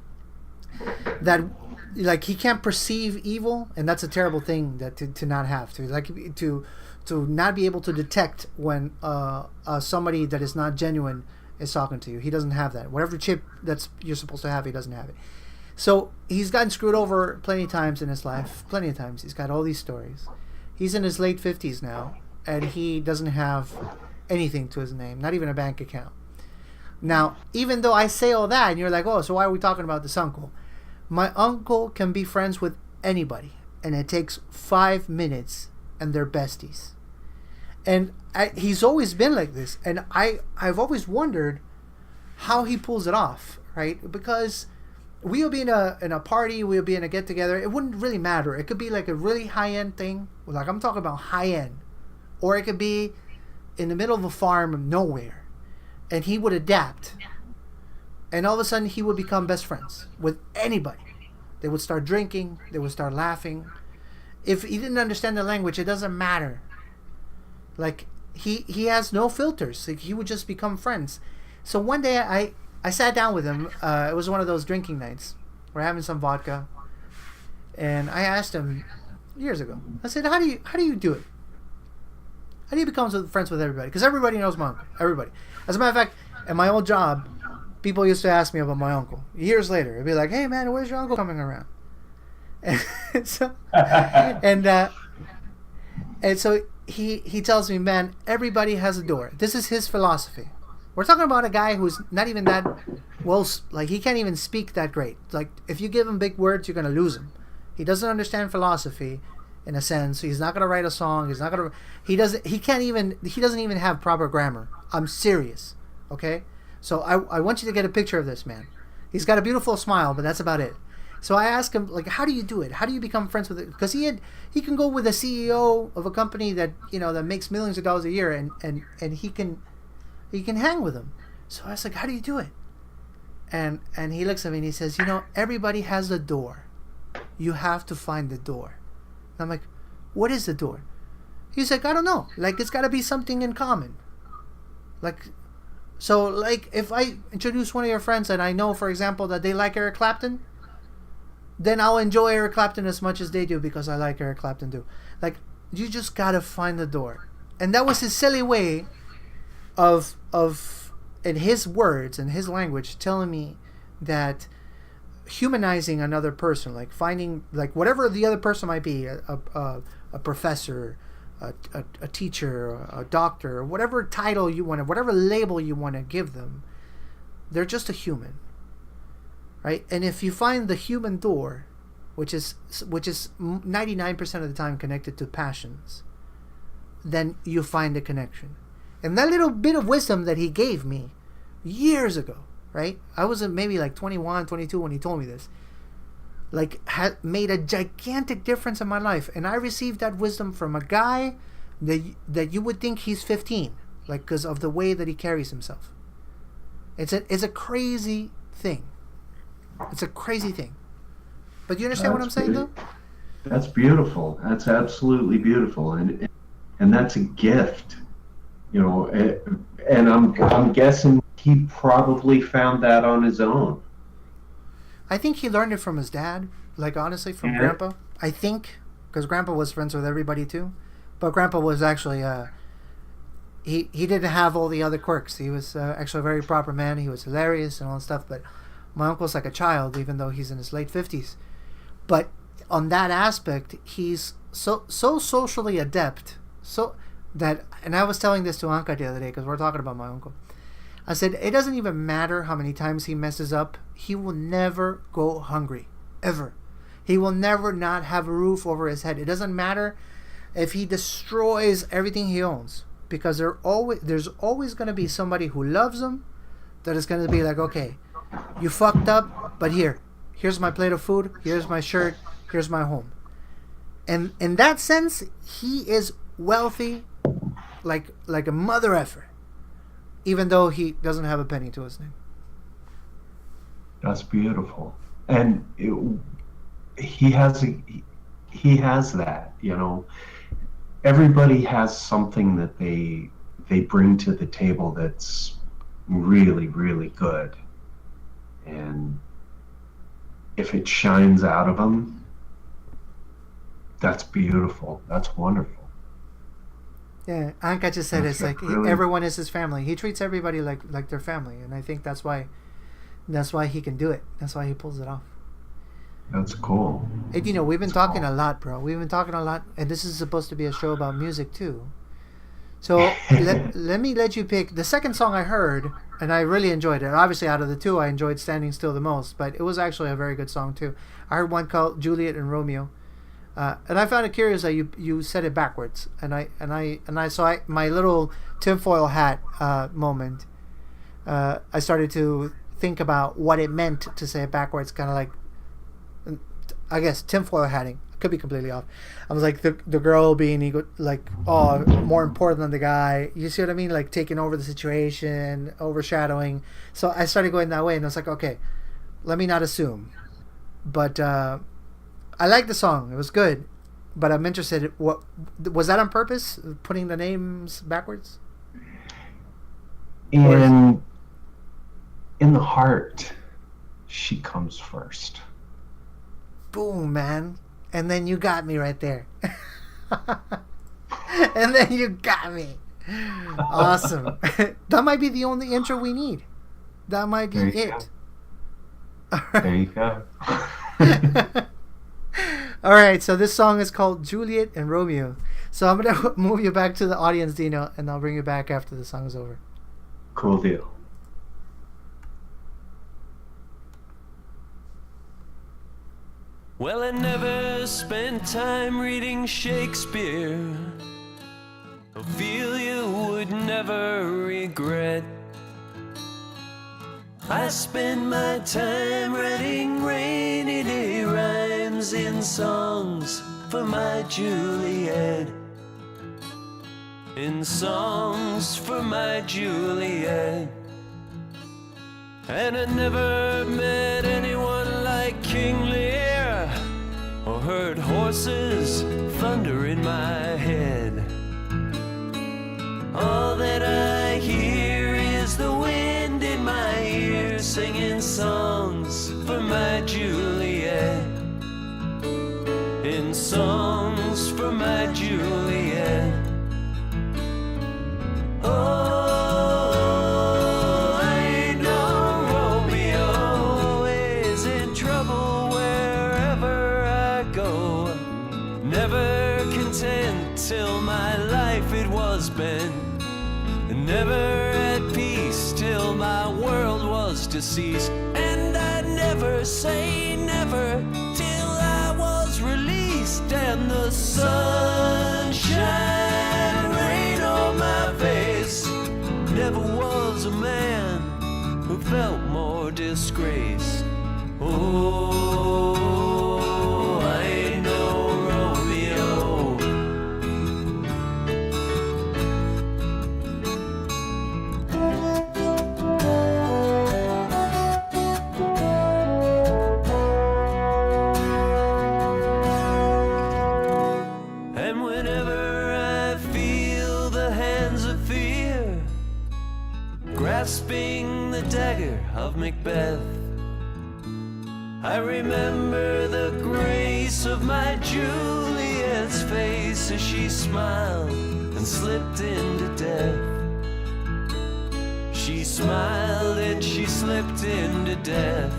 Speaker 1: like, he can't perceive evil, and that's a terrible thing that to not have to not be able to detect when somebody that is not genuine is talking to you. He doesn't have that. Whatever chip that's you're supposed to have, he doesn't have it. So he's gotten screwed over plenty of times in his life. Plenty of times. He's got all these stories. He's in his late 50s now, and he doesn't have anything to his name, not even a bank account. Now, even though I say all that, and you're like, oh, so why are we talking about this uncle? My uncle can be friends with anybody, and it takes 5 minutes, and they're besties. And he's always been like this, and I've always wondered how he pulls it off, right? Because we'll be in a party, we'll be in a get together. It wouldn't really matter. It could be like a really high end thing, like I'm talking about high end, or it could be in the middle of a farm nowhere, and he would adapt, and all of a sudden he would become best friends with anybody. They would start drinking, they would start laughing. If he didn't understand the language, it doesn't matter. Like, he has no filters. Like, he would just become friends. So one day I sat down with him. It was one of those drinking nights. We're having some vodka. And I asked him years ago. I said, "How do you do it? How do you become friends with everybody? Because everybody knows my uncle. Everybody. As a matter of fact, at my old job, people used to ask me about my uncle. Years later, it'd be like, "Hey man, where's your uncle coming around?" And so, and so he tells me, "Man, everybody has a door." This is his philosophy. We're talking about a guy who's not even that well, like he can't even speak that great. Like if you give him big words, you're gonna lose him. He doesn't understand philosophy, in a sense. He's not gonna write a song. He's not gonna. He doesn't even have proper grammar. I'm serious. Okay, so I want you to get a picture of this man. He's got a beautiful smile, but that's about it. So I asked him, like, how do you do it? How do you become friends with it? Because he can go with a CEO of a company that that makes millions of dollars a year, and he can hang with him. So I was like, how do you do it? And he looks at me and he says, everybody has a door. You have to find the door. And I'm like, what is the door? He's like, I don't know. Like, it's got to be something in common. Like, so, like, if I introduce one of your friends and I know, for example, that they like Eric Clapton, then I'll enjoy Eric Clapton as much as they do because I like Eric Clapton too. Like, you just got to find the door. And that was his silly way of in his words and his language telling me that humanizing another person, like finding, like whatever the other person might be, a professor, a teacher, a doctor, whatever title you want, whatever label you want to give them, they're just a human, right? And if you find the human door, which is 99% of the time connected to passions, then you find a connection. And that little bit of wisdom that he gave me years ago, right? I was maybe like 21, 22 when he told me this. Like, had made a gigantic difference in my life. And I received that wisdom from a guy that you would think he's 15, like, because of the way that he carries himself. It's a crazy thing. It's a crazy thing. But you understand what I'm saying, though?
Speaker 2: That's beautiful. That's absolutely beautiful, and that's a gift. And I'm guessing he probably found that on his own.
Speaker 1: I think he learned it from his dad, like honestly, from Grandpa. I think, because Grandpa was friends with everybody too, but Grandpa was actually he didn't have all the other quirks. He was actually a very proper man. He was hilarious and all that stuff. But my uncle's like a child, even though he's in his late 50s. But on that aspect, he's so socially adept, so that. And I was telling this to Anka the other day because we're talking about my uncle. I said, it doesn't even matter how many times he messes up. He will never go hungry. Ever. He will never not have a roof over his head. It doesn't matter if he destroys everything he owns. Because there's always going to be somebody who loves him that is going to be like, okay, you fucked up, but here's my plate of food. Here's my shirt. Here's my home. And in that sense, he is wealthy like a mother effer. Even though he doesn't have a penny to his name.
Speaker 2: That's beautiful, and he has that. Everybody has something that they bring to the table that's really, really good, and if it shines out of them, that's beautiful. That's wonderful.
Speaker 1: Yeah, Anka just said it's like really, everyone is his family. He treats everybody like their family, and I think that's why he can do it. That's why he pulls it off.
Speaker 2: That's cool.
Speaker 1: And we've been talking a lot, bro. We've been talking a lot, and this is supposed to be a show about music too. So let me let you pick the second song I heard, and I really enjoyed it. Obviously, out of the two, I enjoyed "Standing Still" the most, but it was actually a very good song too. I heard one called "Juliet and Romeo." And I found it curious that you said it backwards, and my little tinfoil hat moment. I started to think about what it meant to say it backwards, kind of like, I guess tinfoil hatting. Could be completely off. I was like the girl being more important than the guy. You see what I mean? Like taking over the situation, overshadowing. So I started going that way, and I was like, okay, let me not assume, but. I like the song. It was good, but I'm interested. What was that on purpose? Putting the names backwards?
Speaker 2: In the heart, she comes first.
Speaker 1: Boom, man! And then you got me right there. And then you got me. Awesome. That might be the only intro we need. That might be it.
Speaker 2: There you go.
Speaker 1: All right, so this song is called Juliet and Romeo. So I'm going to move you back to the audience, Dino, and I'll bring you back after the song is over.
Speaker 2: Cool deal.
Speaker 3: Well, I never spent time reading Shakespeare. Ophelia would never regret. I spend my time writing rainy day rhymes in songs for my Juliet. In songs for my Juliet. And I never met anyone like King Lear, or heard horses thunder in my head. All that I hear is the wind in my ears, singing songs for my Juliet. In songs for my Juliet. Oh, I know Romeo is in trouble wherever I go. Never content till my life it was bent. Never at peace till my world was deceased. And I'd never say never till I was released. And the sunshine rain on my face. Never was a man who felt more disgraced. Oh, I know Romeo. And whenever I feel the hands of fear grasping the dagger of Macbeth, I remember the grace of my Juliet's face as she smiled and slipped into death. She smiled and she slipped into death.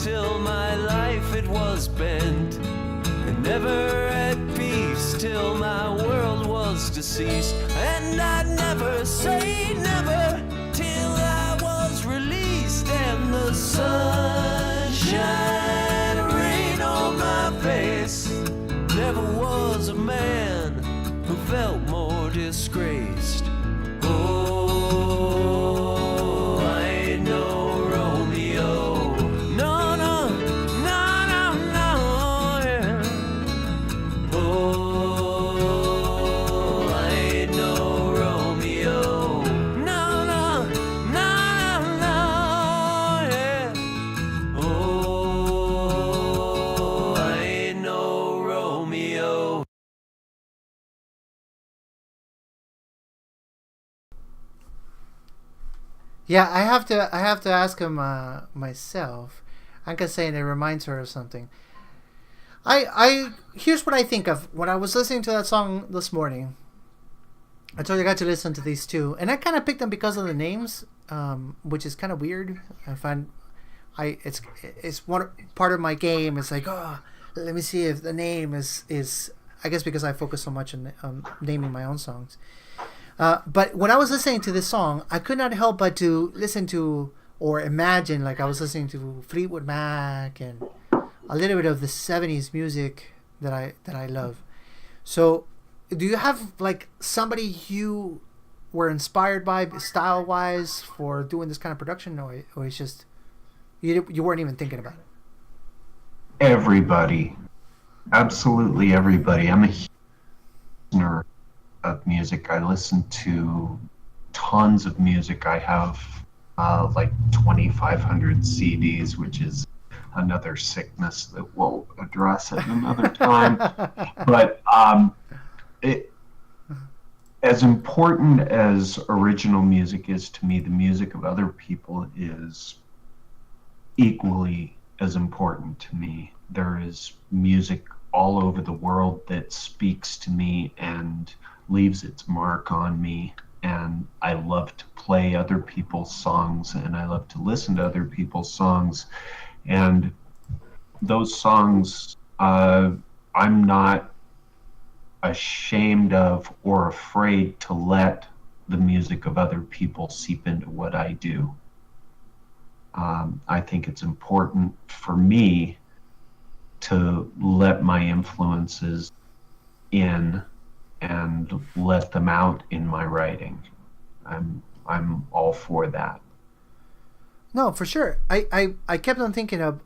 Speaker 3: Till my life it was bent, and never at peace till my world was deceased. And I'd never say never till I was released. And the sunshine rain on my face. Never was a man who felt more disgraced. Oh, I know Romeo.
Speaker 1: Yeah, I have to ask him myself. I'm just saying it reminds her of something. I here's what I think of when I was listening to that song this morning. I told you I got to listen to these two, and I kind of picked them because of the names, which is kind of weird. I find it's one part of my game. It's like, oh, let me see if the name is I guess because I focus so much on naming my own songs. But when I was listening to this song, I could not help but to listen to or imagine like I was listening to Fleetwood Mac and a little bit of the 70s music that I love. So, do you have like somebody you were inspired by style-wise for doing this kind of production, or it's just You weren't even thinking about it.
Speaker 2: Everybody, absolutely everybody. I'm a huge listener of music. I listen to tons of music. I have like 2,500 CDs, which is another sickness that we'll address at another time. But as important as original music is to me, the music of other people is equally as important to me. There is music all over the world that speaks to me and leaves its mark on me. And I love to play other people's songs, and I love to listen to other people's songs. And those songs, I'm not ashamed of or afraid to let the music of other people seep into what I do. I think it's important for me to let my influences in and let them out in my writing. I'm all for that.
Speaker 1: No, for sure. I kept on thinking of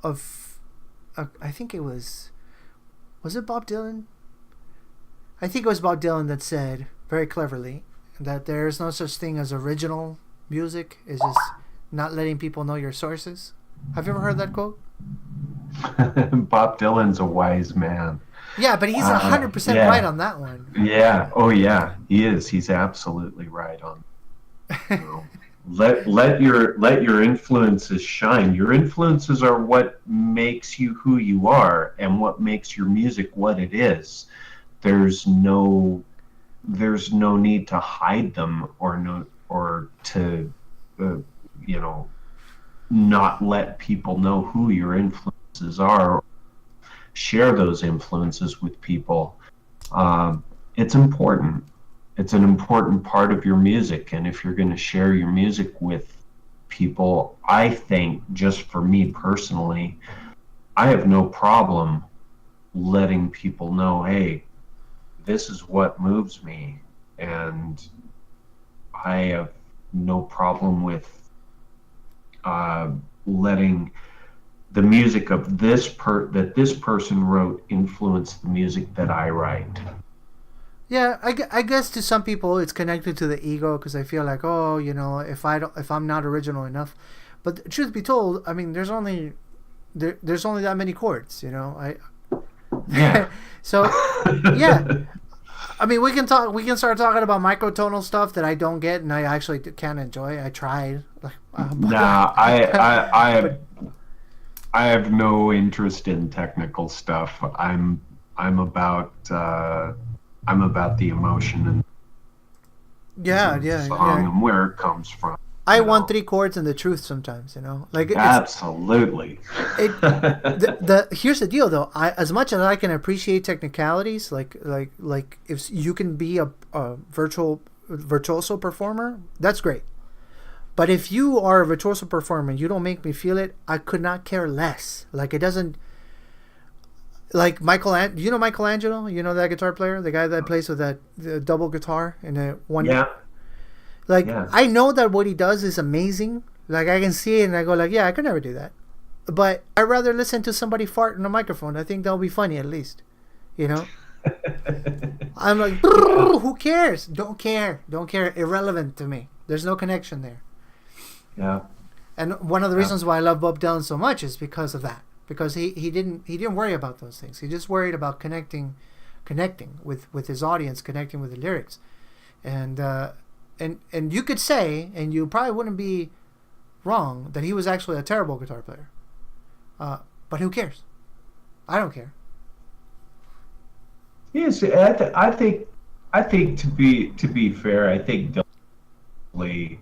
Speaker 1: I think it was it Bob Dylan? I think it was Bob Dylan that said very cleverly that there's no such thing as original music. It's just not letting people know your sources. Have you ever heard that quote?
Speaker 2: Bob Dylan's a wise man.
Speaker 1: Yeah, but he's 100% right on that one.
Speaker 2: Yeah. Oh, yeah. He is. He's absolutely right on. You know, let your influences shine. Your influences are what makes you who you are, and what makes your music what it is. There's no need to hide them or to not let people know who your influences are, or share those influences with people. It's important. It's an important part of your music, and if you're going to share your music with people, I think, just for me personally, I have no problem letting people know, hey, this is what moves me, and I have no problem with letting the music of this person wrote influence the music that I write.
Speaker 1: Yeah, I guess to some people it's connected to the ego, because I feel like, oh, if I'm not original enough. But truth be told, I mean, there's only that many chords,
Speaker 2: Yeah.
Speaker 1: So yeah, I mean, we can start talking about microtonal stuff that I don't get and I actually can't enjoy. I tried.
Speaker 2: Nah, I have no interest in technical stuff. I'm about the emotion and
Speaker 1: the
Speaker 2: song and where it comes from.
Speaker 1: I want 3 chords and the truth sometimes, like
Speaker 2: absolutely.
Speaker 1: Here's the deal though. As much as I can appreciate technicalities, like if you can be a virtuoso performer, that's great. But if you are a virtuoso performer and you don't make me feel it, I could not care less. Like, it doesn't. Like Michelangelo, that guitar player, the guy that plays with the double guitar and the one.
Speaker 2: Yeah.
Speaker 1: Like, yeah. I know that what he does is amazing. Like, I can see it and I go like, yeah, I could never do that. But I'd rather listen to somebody fart in a microphone. I think that'll be funny at least. I'm like, who cares? Don't care. Irrelevant to me. There's no connection there.
Speaker 2: Yeah.
Speaker 1: And one of the reasons why I love Bob Dylan so much is because of that. Because he didn't worry about those things. He just worried about connecting with his audience, connecting with the lyrics. And you could say, and you probably wouldn't be wrong, that he was actually a terrible guitar player. But who cares? I don't care.
Speaker 2: Yes, I think to be fair, I think Dylan,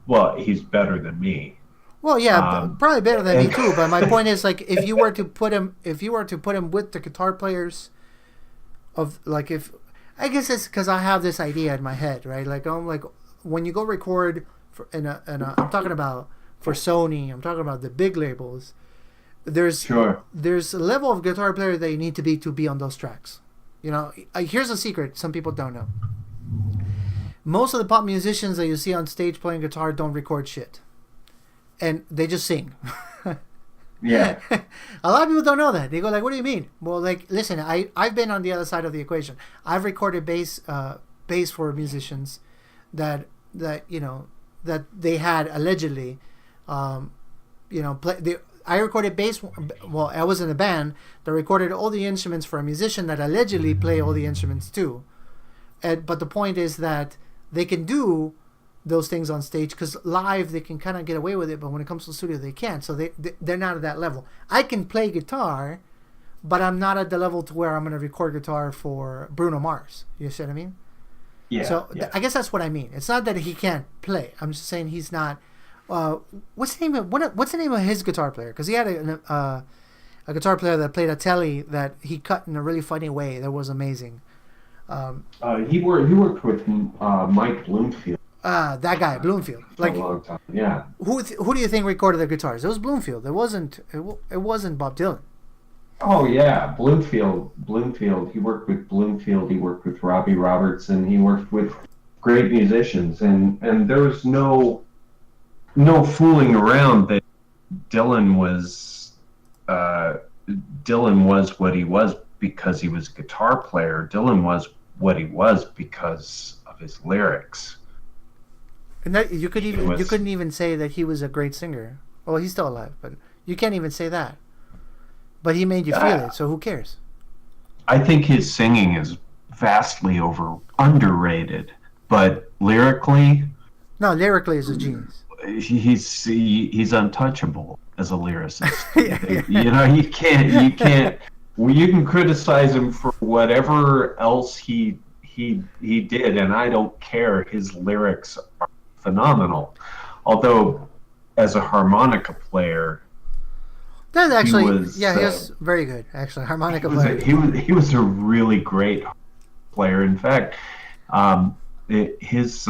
Speaker 2: well, he's better than me.
Speaker 1: Well, yeah, probably better than me too. But my point is, like, if you were to put him with the guitar players of, like, if I guess it's because I have this idea in my head, right? Like, I'm like, when you go record I'm talking about for Sony, I'm talking about the big labels. There's a level of guitar player that you need to be on those tracks. Here's a secret some people don't know. Most of the pop musicians that you see on stage playing guitar don't record shit. and they just sing.
Speaker 2: Yeah.
Speaker 1: A lot of people don't know that. They go like, "What do you mean?" Well, like, listen, I've been on the other side of the equation. I've recorded bass for musicians that they had allegedly, I recorded bass. Well, I was in a band that recorded all the instruments for a musician that allegedly play all the instruments too. But the point is that they can do those things on stage because live they can kind of get away with it, but when it comes to the studio they can't. So they're not at that level. I can play guitar, but I'm not at the level to where I'm going to record guitar for Bruno Mars. You see what I mean?
Speaker 2: Yeah.
Speaker 1: So I guess that's what I mean. It's not that he can't play. I'm just saying he's not. What's the name of his guitar player? Because he had a guitar player that played a telly that he cut in a really funny way. That was amazing.
Speaker 2: He worked with Mike Bloomfield.
Speaker 1: That guy Bloomfield.
Speaker 2: For a long time. Yeah.
Speaker 1: Who do you think recorded the guitars? It was Bloomfield. It wasn't Bob Dylan.
Speaker 2: Oh yeah, Bloomfield. He worked with Bloomfield. He worked with Robbie Robertson. He worked with great musicians, and there was no fooling around that Dylan was what he was because he was a guitar player. Dylan was what he was because of his lyrics.
Speaker 1: And that, you couldn't even say that he was a great singer. Well, he's still alive, but you can't even say that. But he made you feel it, so who cares? I
Speaker 2: think his singing is vastly underrated, but lyrically,
Speaker 1: he's a genius.
Speaker 2: He's untouchable as a lyricist. You can't. Well, you can criticize him for whatever else he did, and I don't care. His lyrics are phenomenal. Although, as a harmonica player,
Speaker 1: that's actually he was very good. Actually, harmonica player.
Speaker 2: He was a really great player. In fact, his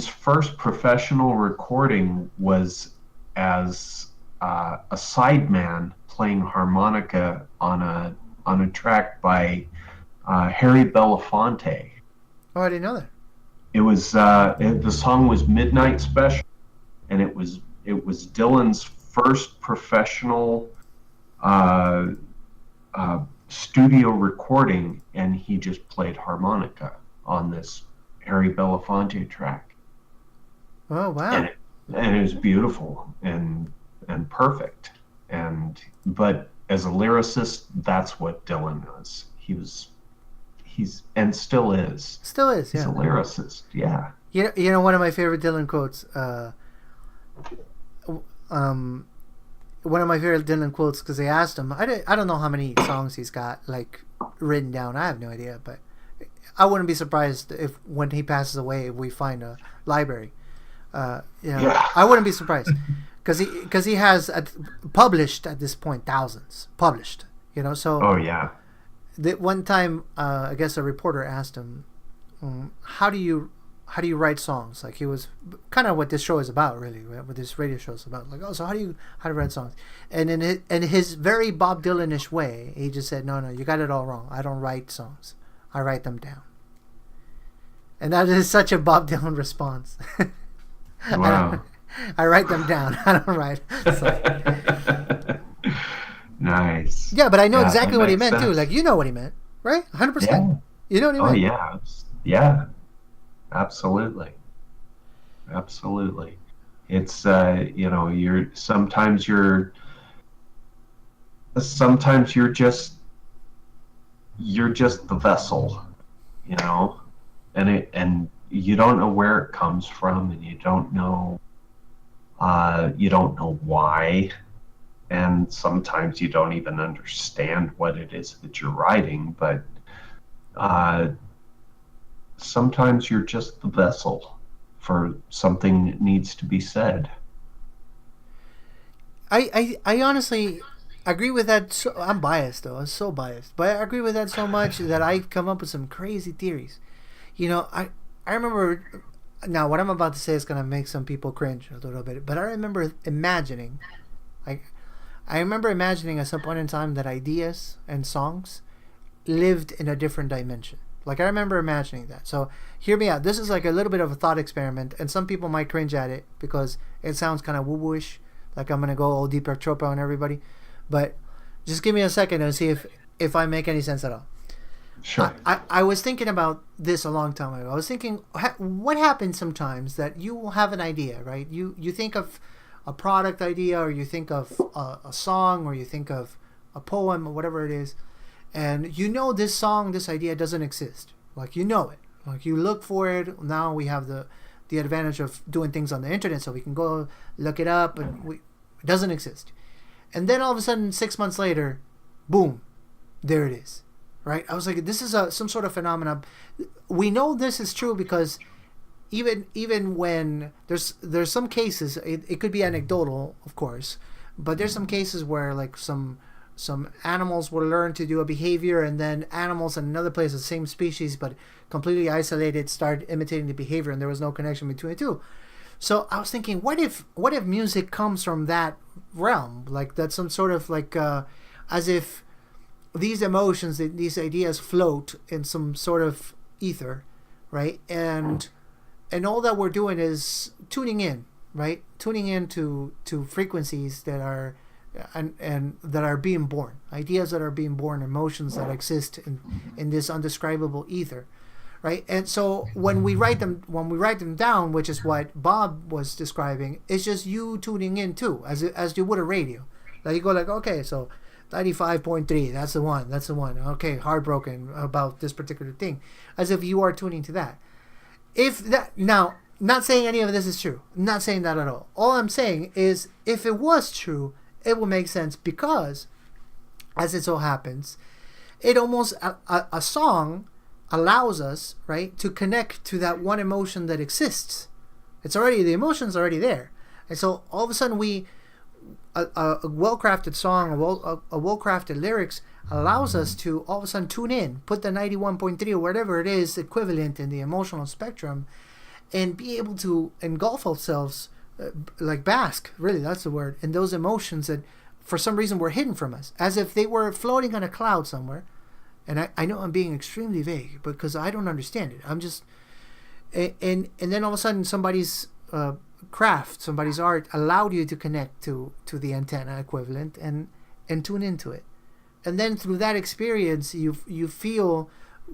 Speaker 2: first professional recording was as a sideman playing harmonica on a track by Harry Belafonte.
Speaker 1: Oh, I didn't know that.
Speaker 2: It was the song was Midnight Special, and it was Dylan's first professional studio recording, and he just played harmonica on this Harry Belafonte track.
Speaker 1: Oh wow!
Speaker 2: And it was beautiful and perfect. But as a lyricist, that's what Dylan was. He's and still is.
Speaker 1: Still is.
Speaker 2: He's
Speaker 1: a
Speaker 2: lyricist. Yeah.
Speaker 1: You know one of my favorite Dylan quotes. One of my favorite Dylan quotes, because they asked him. I don't know how many songs he's got like written down. I have no idea, but I wouldn't be surprised if when he passes away, we find a library. I wouldn't be surprised because he has published at this point thousands published. So.
Speaker 2: Oh yeah.
Speaker 1: One time, I guess a reporter asked him, "How do you write songs?" Like he was kind of what this show is about, really. What this radio show is about. Like, oh, so how do you write songs? And in his very Bob Dylan-ish way, he just said, "No, you got it all wrong. I don't write songs. I write them down." And that is such a Bob Dylan response.
Speaker 2: Wow.
Speaker 1: I write them down. I don't write.
Speaker 2: Nice.
Speaker 1: Yeah, but I know exactly what he meant too. Like, you know what he meant, right? 100%.
Speaker 2: Yeah.
Speaker 1: You know what he meant?
Speaker 2: Oh yeah, yeah, absolutely. It's you're sometimes you're just the vessel, and you don't know where it comes from, and you don't know why. And sometimes you don't even understand what it is that you're writing, but sometimes you're just the vessel for something that needs to be said.
Speaker 1: I honestly agree with that. I'm biased, though. I'm so biased. But I agree with that so much that I've come up with some crazy theories. I remember... Now, what I'm about to say is going to make some people cringe a little bit, but I remember imagining... I remember imagining at some point in time that ideas and songs lived in a different dimension Like I remember imagining that. So hear me out. This is like a little bit of a thought experiment, and some people might cringe at it because it sounds kind of woo-woo-ish, like I'm gonna go all Deepak Chopra on everybody. But just give me a second and see if I make any sense at all.
Speaker 2: Sure.
Speaker 1: I was thinking about this a long time ago. I was thinking, what happens sometimes that you will have an idea, right? You think of a product idea, or you think of a song, or you think of a poem, or whatever it is, and you know this song, this idea doesn't exist. Like you know it. Like you look for it. Now we have the advantage of doing things on the internet, so we can go look it up, and it doesn't exist. And then all of a sudden, 6 months later, boom, there it is. Right? I was like, this is some sort of phenomenon. We know this is true because even when there's some cases, it could be anecdotal, of course, but there's some cases where like some animals will learn to do a behavior, and then animals in another place, the same species but completely isolated, start imitating the behavior, and there was no connection between the two. So I was thinking, what if music comes from that realm? Like that's some sort of like as if these emotions, these ideas float in some sort of ether, right? And all that we're doing is tuning in, right? Tuning in to frequencies that are and that are being born, ideas that are being born, emotions that exist in this undescribable ether, right? And so when we write them down, which is what Bob was describing, it's just you tuning in too, as you would a radio. Like you go like, okay, so 95.3, that's the one. Okay, heartbroken about this particular thing, as if you are tuning to that. If that, now, not saying any of this is true, I'm not saying that at all. All I'm saying is, if it was true, it would make sense, because as it so happens, it almost a song allows us, right, to connect to that one emotion that exists. The emotion's already there, and so all of a sudden a well-crafted song, a well-crafted lyrics allows us to all of a sudden tune in, put the 91.3 or whatever it is equivalent in the emotional spectrum, and be able to engulf ourselves, like bask, really, that's the word, in those emotions that for some reason were hidden from us, as if they were floating on a cloud somewhere. And I know I'm being extremely vague because I don't understand it. I'm just, and then all of a sudden somebody's craft, somebody's art allowed you to connect to the antenna equivalent and tune into it, and then through that experience you feel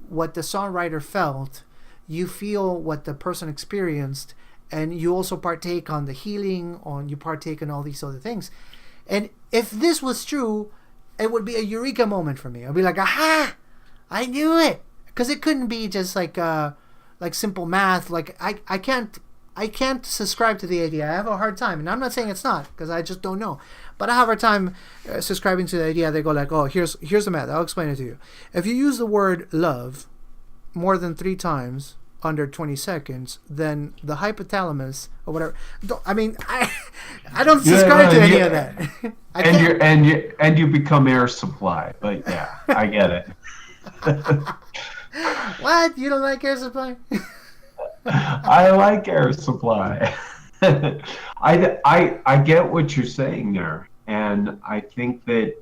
Speaker 1: what the songwriter felt, you feel what the person experienced, and you also partake on the healing, you partake in all these other things. And if this was true, it would be a eureka moment for me. I'd be like, aha, I knew it, because it couldn't be just like simple math. Like I can't subscribe to the idea. I have a hard time, and I'm not saying it's not, because I just don't know. But I have a hard time subscribing to the idea. They go like, oh, here's the math. I'll explain it to you. If you use the word love more than 3 times under 20 seconds, then the hypothalamus or whatever. I don't subscribe to any of that.
Speaker 2: and you become air supply. But yeah, I get it.
Speaker 1: What? You don't like air supply?
Speaker 2: I like air supply. I get what you're saying there, and I think that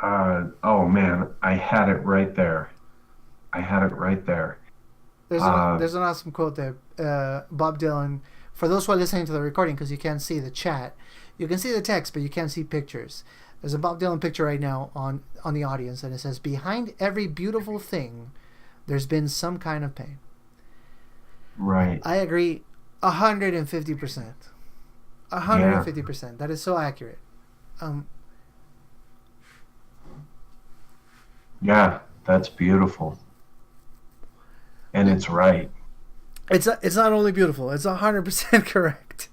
Speaker 2: oh man, I had it right there.
Speaker 1: There's an awesome quote there. Bob Dylan. For those who are listening to the recording, because you can't see the chat, you can see the text, but you can't see pictures. There's a Bob Dylan picture right now on the audience, and it says, "Behind every beautiful thing, there's been some kind of pain."
Speaker 2: Right.
Speaker 1: I agree 150%. 150%. Yeah. That is so accurate.
Speaker 2: Yeah, that's beautiful. And it's right.
Speaker 1: It's not only beautiful, it's 100% correct.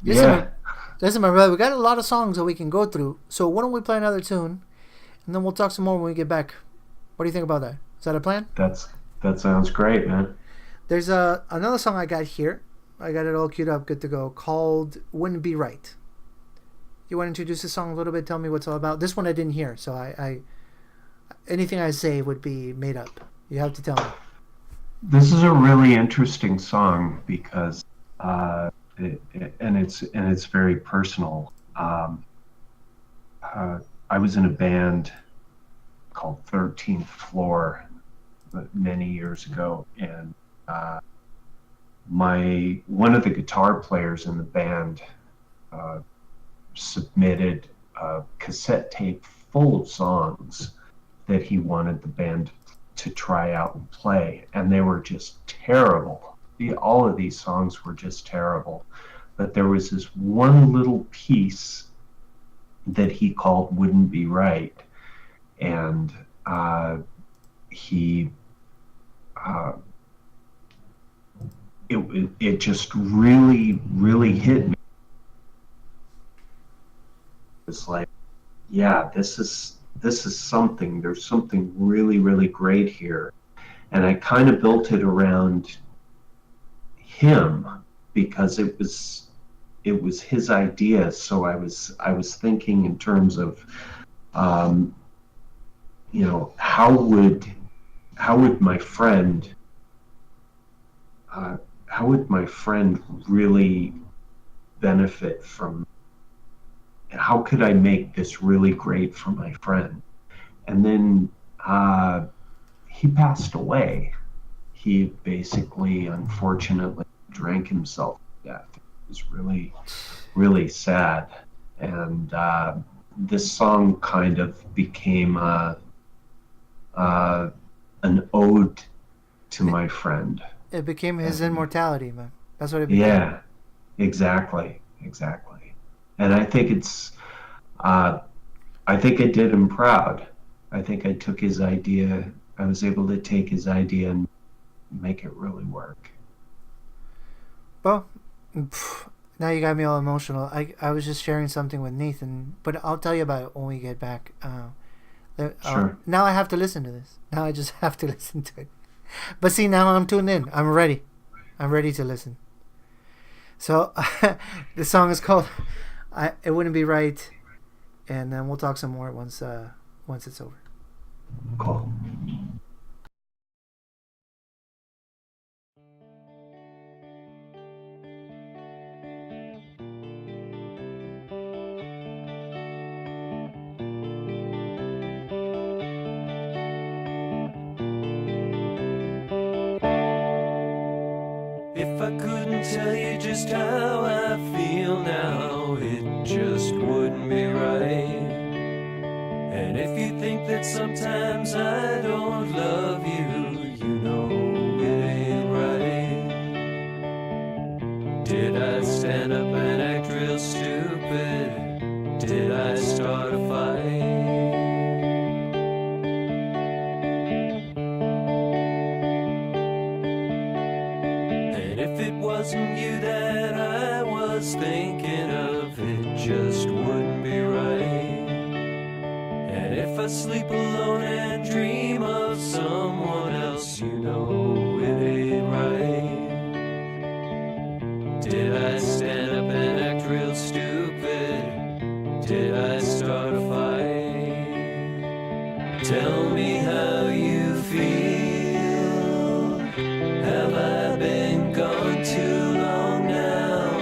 Speaker 1: Listen, my brother, we got a lot of songs that we can go through, so why don't we play another tune, and then we'll talk some more when we get back. What do you think about that? Is that a plan?
Speaker 2: That sounds great, man.
Speaker 1: There's another song I got here. I got it all queued up, good to go, called Wouldn't Be Right. You want to introduce the song a little bit, tell me what it's all about? This one I didn't hear, so I anything I say would be made up. You have to tell me.
Speaker 2: This is a really interesting song because it's very personal. I was in a band called 13th Floor many years ago, and one of the guitar players in the band submitted a cassette tape full of songs that he wanted the band to try out and play, and they were just terrible. All of these songs were just terrible, but there was this one little piece that he called Wouldn't Be Right, and it just really hit me. It's like, yeah, this is something. There's something really great here, and I kind of built it around him because it was his idea. So I was thinking in terms of, how would my friend really benefit from, how could I make this really great for my friend? And then he passed away. He basically, unfortunately, drank himself to death. It was really sad. And this song kind of became an ode to my friend.
Speaker 1: It became his immortality, man. That's what it became.
Speaker 2: Yeah, exactly. And I think I think it did him proud. I think I took his idea. I was able to take his idea and make it really work.
Speaker 1: Well, now you got me all emotional. I was just sharing something with Nathan, but I'll tell you about it when we get back.
Speaker 2: Sure.
Speaker 1: Now I have to listen to this. Now I just have to listen to it. But see, now I'm tuned in. I'm ready. I'm ready to listen. So the song is called "It Wouldn't Be Right," and then we'll talk some more once it's over.
Speaker 2: Cool.
Speaker 3: If I couldn't tell you just how I feel now, it just wouldn't be right. And if you think that sometimes I don't love you, you know it ain't right. Did I stand up and act real stupid? Did I start a fight? Wasn't you that I was thinking of, it just wouldn't be right. And if I sleep alone and dream of someone else, you know it ain't right. Did I stand up and act real stupid? Did I start a fight? Tell me how you feel. Have I been gone too long now?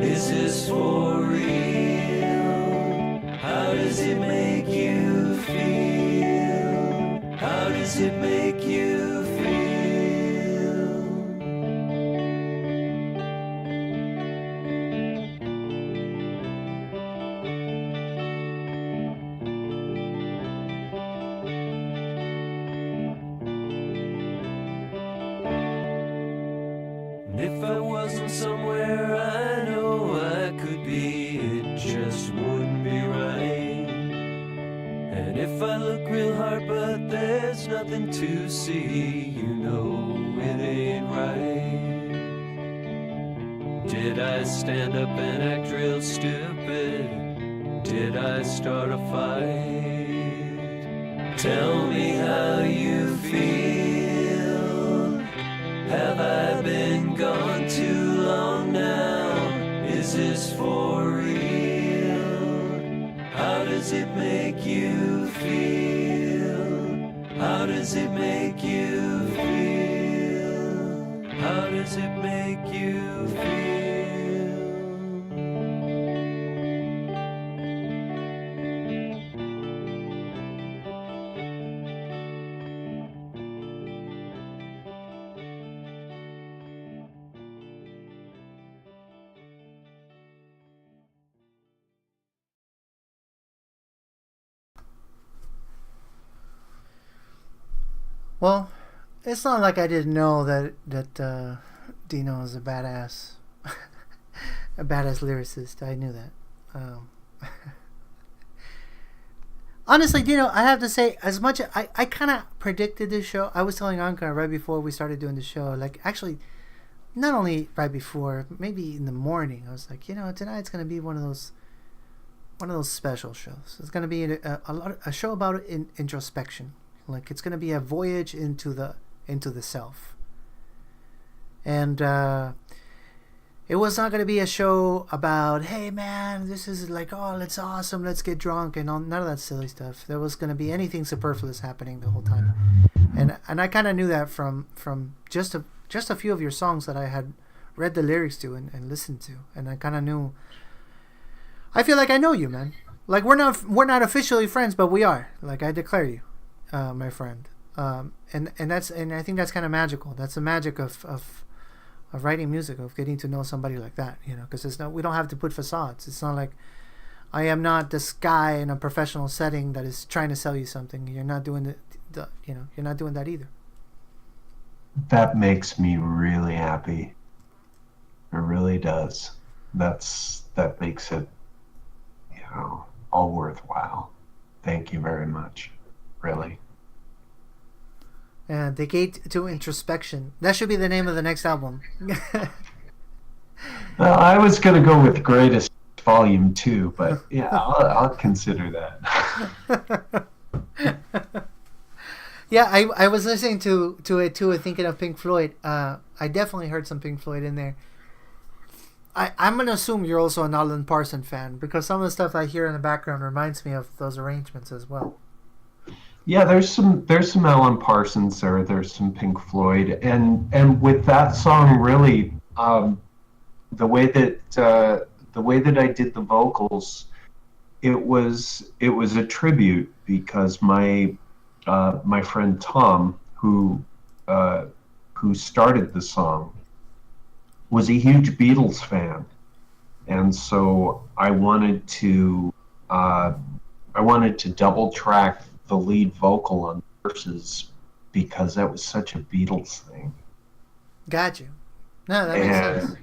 Speaker 3: Is this for real? How does it make you feel? How does it make you feel? If I wasn't somewhere I know I could be, it just wouldn't be right. And if I look real hard but there's nothing to see, you know it ain't right. Did I stand up and act real stupid? Did I start a fight? Tell me how you feel. Have I been gone too long now? Is this for real? How does it make you feel? How does it make you feel? How does it make you feel?
Speaker 1: Well, it's not like I didn't know that Dino is a badass, a badass lyricist. I knew that. Honestly, Dino, I have to say, as much I kind of predicted this show. I was telling Anka right before we started doing the show, like actually, not only right before, maybe in the morning. I was like, tonight's gonna be one of those special shows. It's gonna be a show about introspection. Like it's gonna be a voyage into the self, and it was not gonna be a show about, hey man, this is like, oh, it's awesome, let's get drunk and all, none of that silly stuff. There was gonna be anything superfluous happening the whole time, and I kind of knew that from just a few of your songs that I had read the lyrics to and listened to, and I kind of knew. I feel like I know you, man. Like we're not officially friends, but we are. Like I declare you, my friend. And I think that's kind of magical. That's the magic of writing music, of getting to know somebody like that. Because we don't have to put facades. It's not like I am not this guy in a professional setting that is trying to sell you something. You're not doing you're not doing that either.
Speaker 2: That makes me really happy. It really does. That makes it, all worthwhile. Thank you very much. Really.
Speaker 1: The Gate to Introspection. That should be the name of the next album.
Speaker 2: Well, I was going to go with Greatest Volume 2, but yeah, I'll consider that.
Speaker 1: Yeah, I was listening to it too, thinking of Pink Floyd. I definitely heard some Pink Floyd in there. I'm going to assume you're also an Alan Parsons fan, because some of the stuff I hear in the background reminds me of those arrangements as well.
Speaker 2: Yeah, there's some Alan Parsons there. There's some Pink Floyd, and with that song, really, the way that I did the vocals, it was a tribute, because my friend Tom, who started the song, was a huge Beatles fan, and so I wanted to double track the lead vocal on verses, because that was such a Beatles thing.
Speaker 1: Got you. No, that makes sense.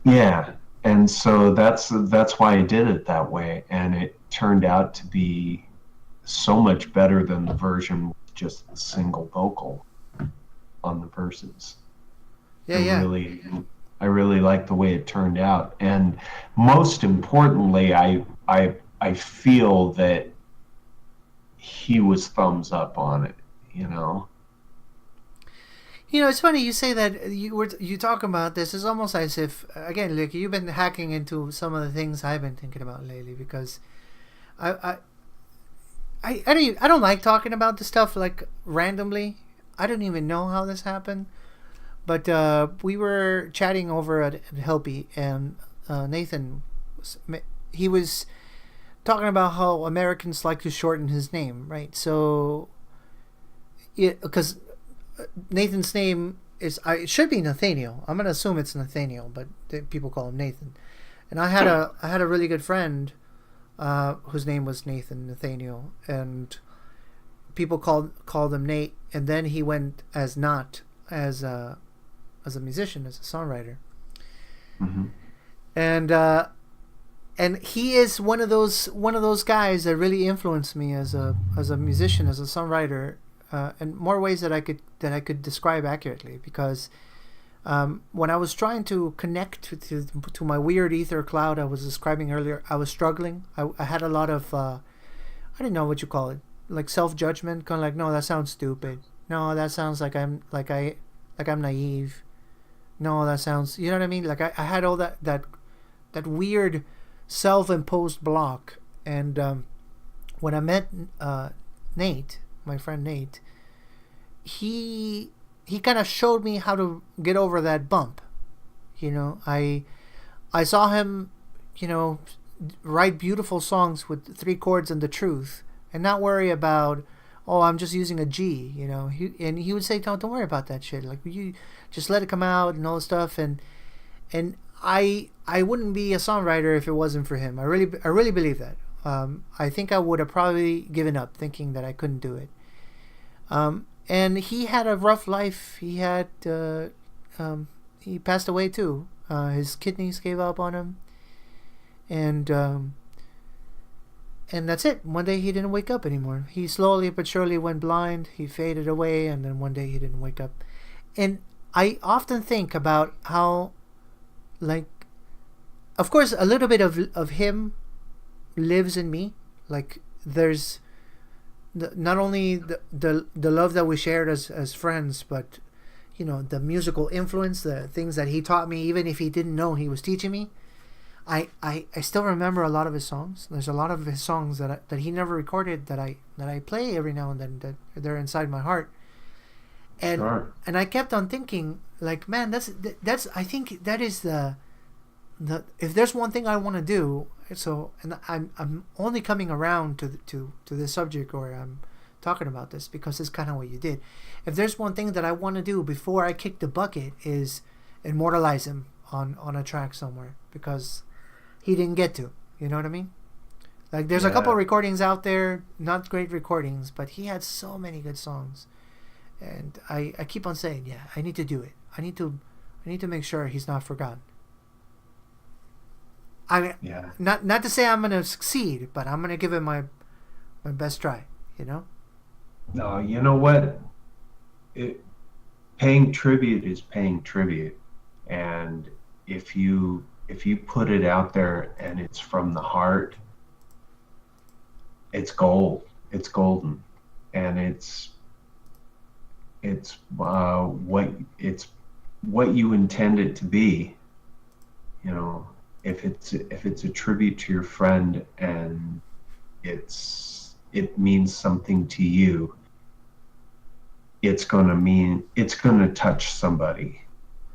Speaker 2: Yeah, and so that's why I did it that way, and it turned out to be so much better than the version with just the single vocal on the verses.
Speaker 1: Yeah.
Speaker 2: I really like the way it turned out, and most importantly, I feel that he was thumbs up on it.
Speaker 1: It's funny you say that. You talk about this. It's almost as if, again, like you've been hacking into some of the things I've been thinking about lately, because I don't like talking about this stuff like randomly. I don't even know how this happened. But we were chatting over at Helpy, and Nathan, he was talking about how Americans like to shorten his name, right? So, because Nathan's name it should be Nathaniel. I'm gonna assume it's Nathaniel, but people call him Nathan. And I had a really good friend whose name was Nathaniel, and people called him Nate, and then he went as a musician, as a songwriter.
Speaker 2: Mm-hmm.
Speaker 1: And he is one of those guys that really influenced me as a musician, as a songwriter, in more ways that I could describe accurately, because when I was trying to connect to my weird ether cloud I was describing earlier, I was struggling. I had a lot of I didn't know what you call it, like self-judgment, kind of like, no, that sounds stupid, no, that sounds like I'm naive, no, that sounds, you know what I mean, like I had all that weird self-imposed block. And when I met Nate, my friend Nate, he kind of showed me how to get over that bump. I saw him, write beautiful songs with 3 chords and the truth, and not worry about, oh, I'm just using a G, and he would say, don't worry about that shit, like, you just let it come out and all this stuff. And I wouldn't be a songwriter if it wasn't for him. I really believe that. I think I would have probably given up, thinking that I couldn't do it. and he had a rough life. He passed away too. His kidneys gave up on him, and that's it. One day he didn't wake up anymore. He slowly but surely went blind. He faded away, and then one day he didn't wake up. And I often think about how, like, of course, a little bit of him lives in me. Like, there's not only the love that we shared as friends, but, you know, the musical influence, the things that he taught me, even if he didn't know he was teaching me. I still remember a lot of his songs. There's a lot of his songs that he never recorded that I play every now and then, that they're inside my heart. And
Speaker 2: Sure.
Speaker 1: and I kept on thinking, like, man, that's I think that is the if there's one thing I want to do. So, and I'm only coming around to this subject, or I'm talking about this because it's kind of what you did. If there's one thing that I want to do before I kick the bucket, is immortalize him on a track somewhere, because he didn't get to. You know what I mean? Like, there's a couple of recordings out there, not great recordings, but he had so many good songs. And I keep on saying, yeah, I need to do it. I need to make sure he's not forgotten. Not to say I'm gonna succeed, but I'm gonna give it my best try. You know?
Speaker 2: No, you know what? Paying tribute is paying tribute, and if you put it out there and it's from the heart, it's gold. It's golden, and it's what you intend it to be. You know, if it's a tribute to your friend and it means something to you, it's gonna touch somebody,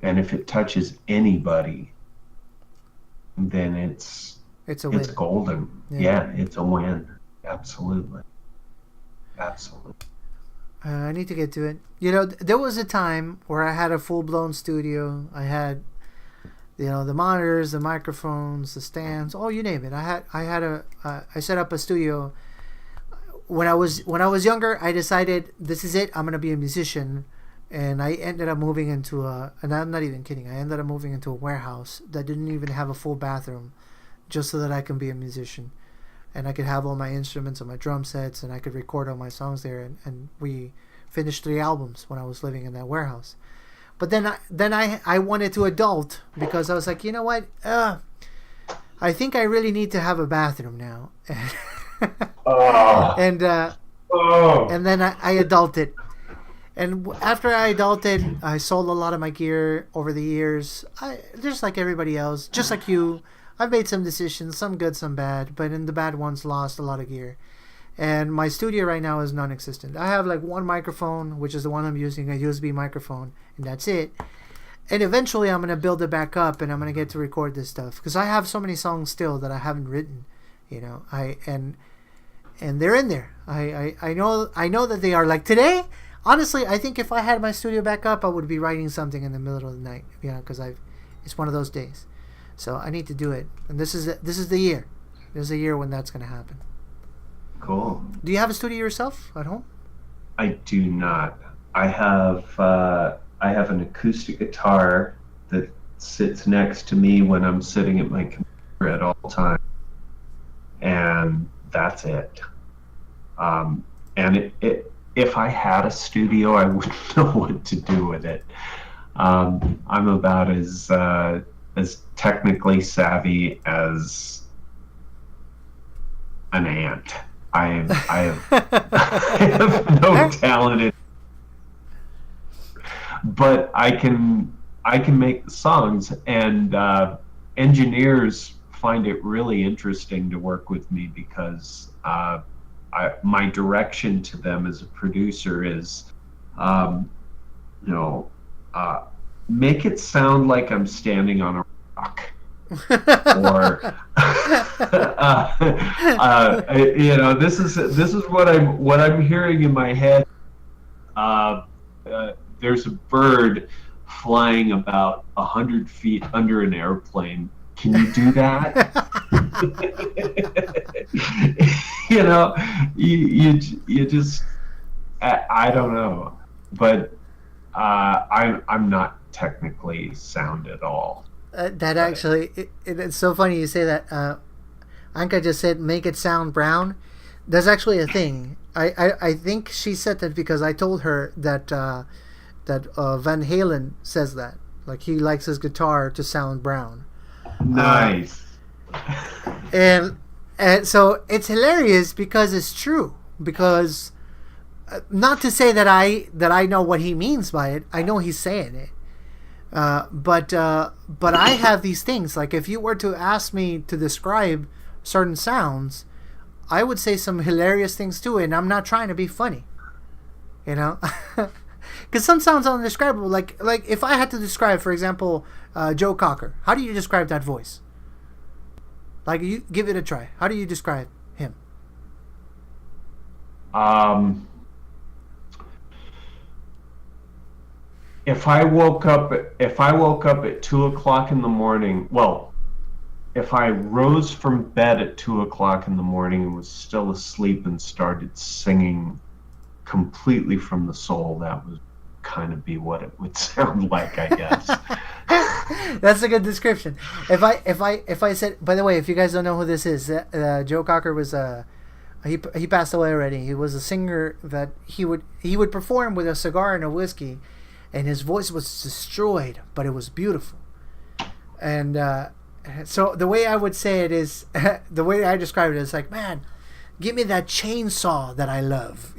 Speaker 2: and if it touches anybody, then it's golden. Yeah, it's a win. Absolutely.
Speaker 1: I need to get to it. You know, there was a time where I had a full-blown studio. I had, you know, the monitors, the microphones, the stands, you name it. I set up a studio. When I was younger, I decided, this is it. I'm gonna be a musician, and I ended up moving into and I'm not even kidding. I ended up moving into a warehouse that didn't even have a full bathroom, just so that I can be a musician. And I could have all my instruments and my drum sets, and I could record all my songs there. And we finished 3 albums when I was living in that warehouse. But then I wanted to adult, because I was like, you know what? I think I really need to have a bathroom now. And then I adulted. And after I adulted, I sold a lot of my gear over the years. Just like everybody else, just like you. I've made some decisions, some good, some bad, but in the bad ones, lost a lot of gear. And my studio right now is non-existent. I have like one microphone, which is the one I'm using, a USB microphone, and that's it. And eventually I'm going to build it back up, and I'm going to get to record this stuff, because I have so many songs still that I haven't written, you know. And they're in there. I know that they are. Like today, honestly, I think if I had my studio back up, I would be writing something in the middle of the night, you know, because it's one of those days. So I need to do it, and this is the year. There's a year when that's going to happen.
Speaker 2: Cool.
Speaker 1: Do you have a studio yourself at home?
Speaker 2: I do not. I have an acoustic guitar that sits next to me when I'm sitting at my computer at all times, and that's it. And if I had a studio, I wouldn't know what to do with it. I'm about as technically savvy as an ant. I have no talent in, but I can make the songs, and engineers find it really interesting to work with me, because my direction to them as a producer is, make it sound like I'm standing on a rock, or this is what I'm hearing in my head. There's a bird flying about 100 feet under an airplane. Can you do that? you just I don't know. but I'm not technically sound at all.
Speaker 1: That
Speaker 2: But
Speaker 1: actually, it's so funny you say that. Anka just said, make it sound brown. That's actually a thing. I think she said that because I told her that Van Halen says that. Like, he likes his guitar to sound brown. Uh,
Speaker 2: nice.
Speaker 1: and, and so it's hilarious because it's true. Because, not to say that I know what he means by it. I know he's saying it. But I have these things. Like, if you were to ask me to describe certain sounds, I would say some hilarious things too, and I'm not trying to be funny, you know, because some sounds are undescribable. Like if I had to describe, for example, Joe Cocker, how do you describe that voice? Like, you give it a try. How do you describe him?
Speaker 2: Um, if I woke up at 2 o'clock in the morning, well, if I rose from bed at 2 o'clock in the morning and was still asleep and started singing completely from the soul, that would kind of be what it would sound like, I guess.
Speaker 1: That's a good description. If I said, by the way, if you guys don't know who this is, Joe Cocker was he passed away already. He was a singer that he would perform with a cigar and a whiskey, and his voice was destroyed, but it was beautiful. And so the way I would say it is, the way I describe it is like, man, give me that chainsaw that I love.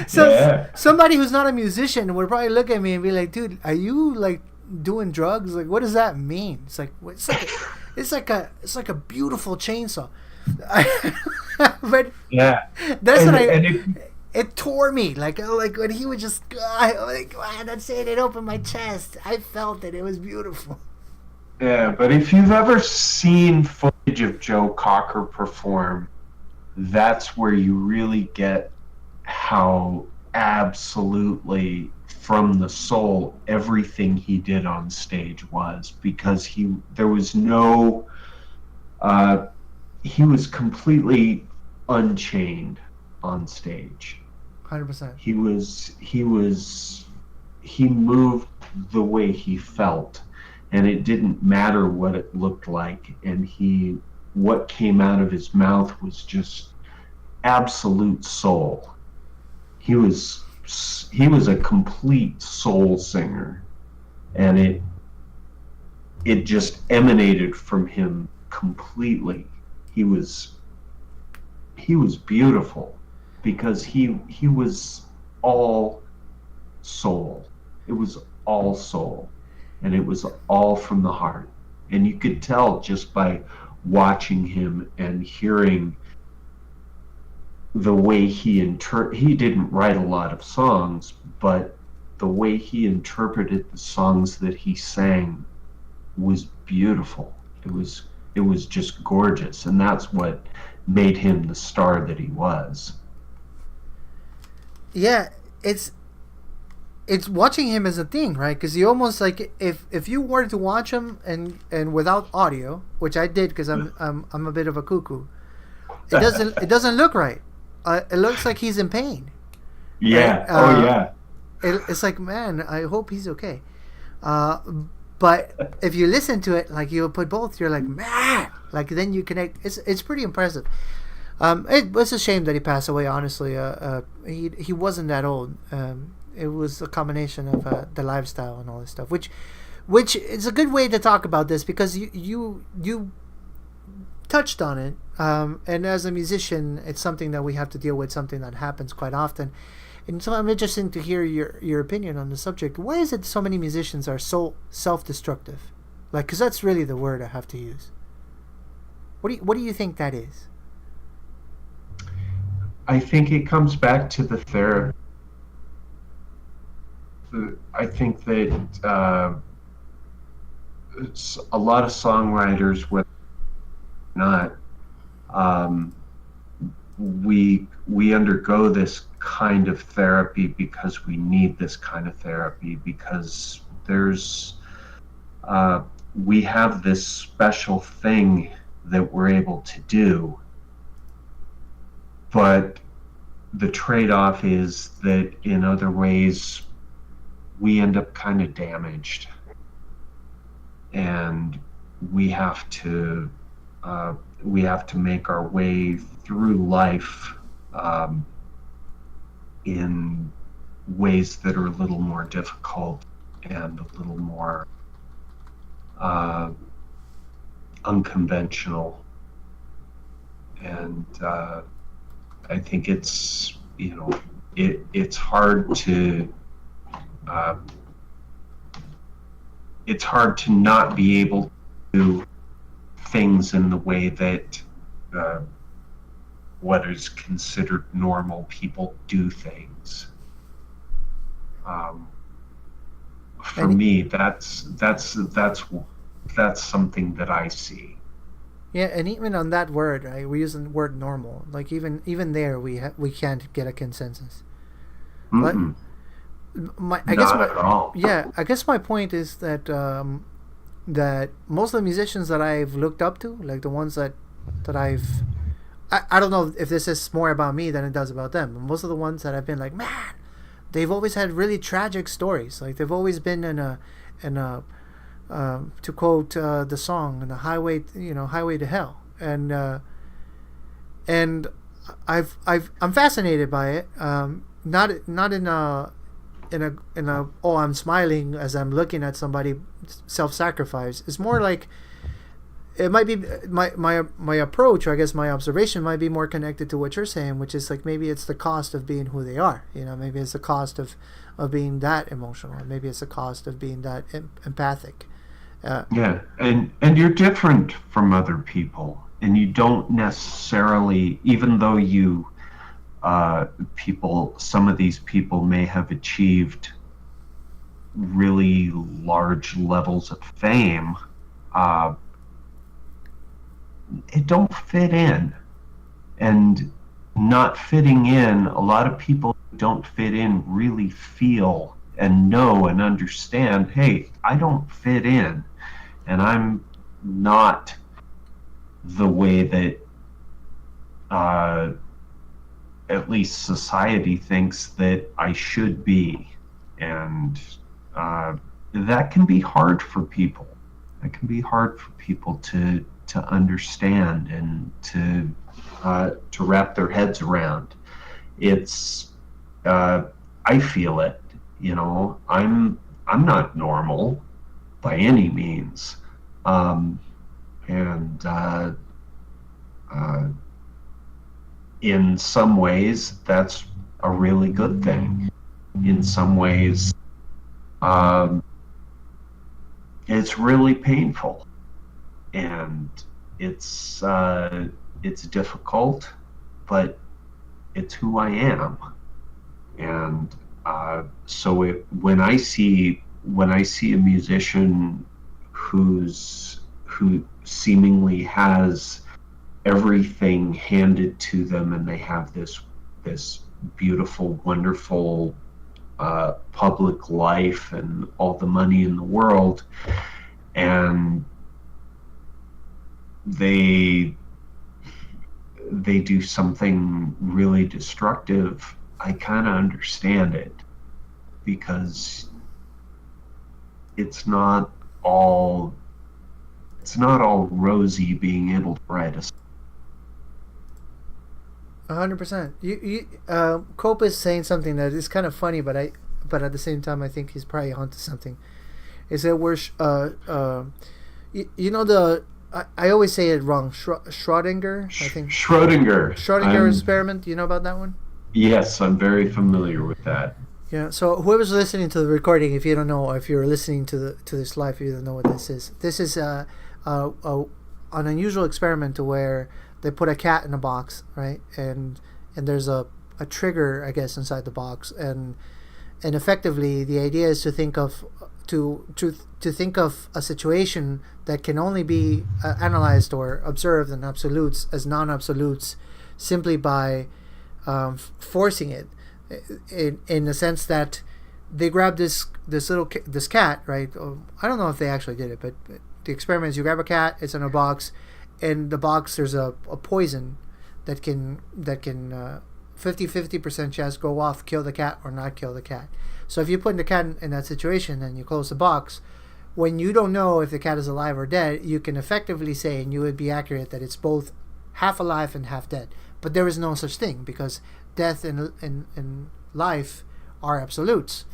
Speaker 1: So
Speaker 2: Yeah.
Speaker 1: somebody who's not a musician would probably look at me and be like, dude, are you like doing drugs? Like, what does that mean? It's like, it's like a beautiful chainsaw. But
Speaker 2: Yeah.
Speaker 1: that's
Speaker 2: And
Speaker 1: what
Speaker 2: and if
Speaker 1: it tore me. Like when he would just, like, wow, that's it. It opened my chest. I felt it. It was beautiful.
Speaker 2: Yeah, but if you've ever seen footage of Joe Cocker perform, that's where you really get how absolutely from the soul everything he did on stage was, because there was no he was completely unchained on stage.
Speaker 1: 100%.
Speaker 2: He moved the way he felt, and it didn't matter what it looked like, and what came out of his mouth was just absolute soul. He was a complete soul singer, and it just emanated from him completely. He was beautiful because he was all soul. It was all soul, and it was all from the heart. And you could tell just by watching him and hearing the way he didn't write a lot of songs, but the way he interpreted the songs that he sang was beautiful. It was just gorgeous, and that's what made him the star that he was.
Speaker 1: Yeah, it's watching him as a thing, right? Because you almost like, if you were to watch him and without audio, which I did because I'm a bit of a cuckoo. It doesn't look right. It looks like he's in pain.
Speaker 2: Yeah.
Speaker 1: Right?
Speaker 2: Oh yeah.
Speaker 1: It's like, man, I hope he's okay. But if you listen to it, like, you put both, you're like, man, like, then you connect. It's pretty impressive. It was a shame that he passed away. Honestly, he wasn't that old. It was a combination of the lifestyle and all this stuff, which is a good way to talk about this, because you touched on it. And as a musician, it's something that we have to deal with, something that happens quite often. And so I'm interested to hear your opinion on the subject. Why is it so many musicians are so self-destructive? Like, because that's really the word I have to use. What do you think that is?
Speaker 2: I think it comes back to the therapy. I think that it's a lot of songwriters, whether or not, we undergo this kind of therapy because we need this kind of therapy, because we have this special thing that we're able to do, but the trade-off is that in other ways we end up kind of damaged, and we have to make our way through life in ways that are a little more difficult and a little more unconventional. And I think it's, it's hard to not be able to do things in the way that what is considered normal people do things. For me, that's something that I see.
Speaker 1: Yeah, and even on that word, right? We use the word normal. Like even there, we can't get a consensus.
Speaker 2: Mm-mm.
Speaker 1: But
Speaker 2: Not at all.
Speaker 1: Yeah, I guess my point is that that most of the musicians that I've looked up to, like the ones that I don't know if this is more about me than it does about them. But most of the ones that I've been like, man, they've always had really tragic stories. Like they've always been in a to quote the song, "In the highway to hell," and I'm fascinated by it. Not in a oh, I'm smiling as I'm looking at somebody self-sacrifice. It's more like it might be my approach, or I guess my observation might be more connected to what you're saying, which is like maybe it's the cost of being who they are. Maybe it's the cost of being that emotional. Maybe it's the cost of being that empathic.
Speaker 2: Yeah, and you're different from other people, and you don't necessarily, even though you some of these people may have achieved really large levels of fame, it don't fit in. And not fitting in, a lot of people who don't fit in really feel and know and understand, hey, I don't fit in, and I'm not the way that at least society thinks that I should be. And that can be hard for people. It can be hard for people to understand and to wrap their heads around. It's I feel it. I'm not normal by any means, and in some ways that's a really good thing. In some ways, it's really painful, and it's difficult, but it's who I am. And so when I see a musician who seemingly has everything handed to them, and they have this beautiful, wonderful public life and all the money in the world, and they do something really destructive, I kind of understand it, because it's not all rosy being able to write a song.
Speaker 1: 100%. Cope is saying something that is kind of funny, but at the same time, I think he's probably onto something. Is that we're I always say it wrong. Schrodinger, I think. Schrodinger experiment. Do you know about that one?
Speaker 2: Yes, I'm very familiar with that.
Speaker 1: Yeah. So whoever's listening to the recording, if you don't know, if you're listening to this live, you don't know what this is. This is an unusual experiment to where they put a cat in a box, right? And there's a trigger, I guess, inside the box, and effectively the idea is to think of think of a situation that can only be analyzed or observed in absolutes as non-absolutes simply by forcing it, in the sense that they grab this cat, right? I don't know if they actually did it, but the experiment is you grab a cat, it's in a box, and the box there's a poison that can 50% chance go off, kill the cat or not kill the cat. So if you put the cat in that situation and you close the box, when you don't know if the cat is alive or dead, you can effectively say, and you would be accurate, that it's both half alive and half dead. But there is no such thing, because death and life are absolutes.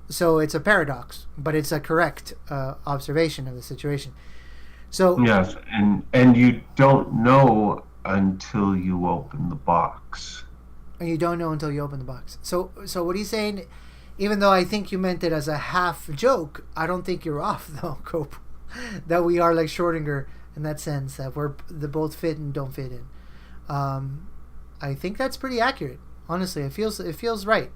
Speaker 1: So it's a paradox, but it's a correct observation of the situation. So
Speaker 2: yes, and you don't know until you open the box.
Speaker 1: And you don't know until you open the box. So what he's saying, even though I think you meant it as a half joke, I don't think you're off though, Cope. That we are like Schrodinger in that sense, that they both fit and don't fit in. I think that's pretty accurate. Honestly, it feels right.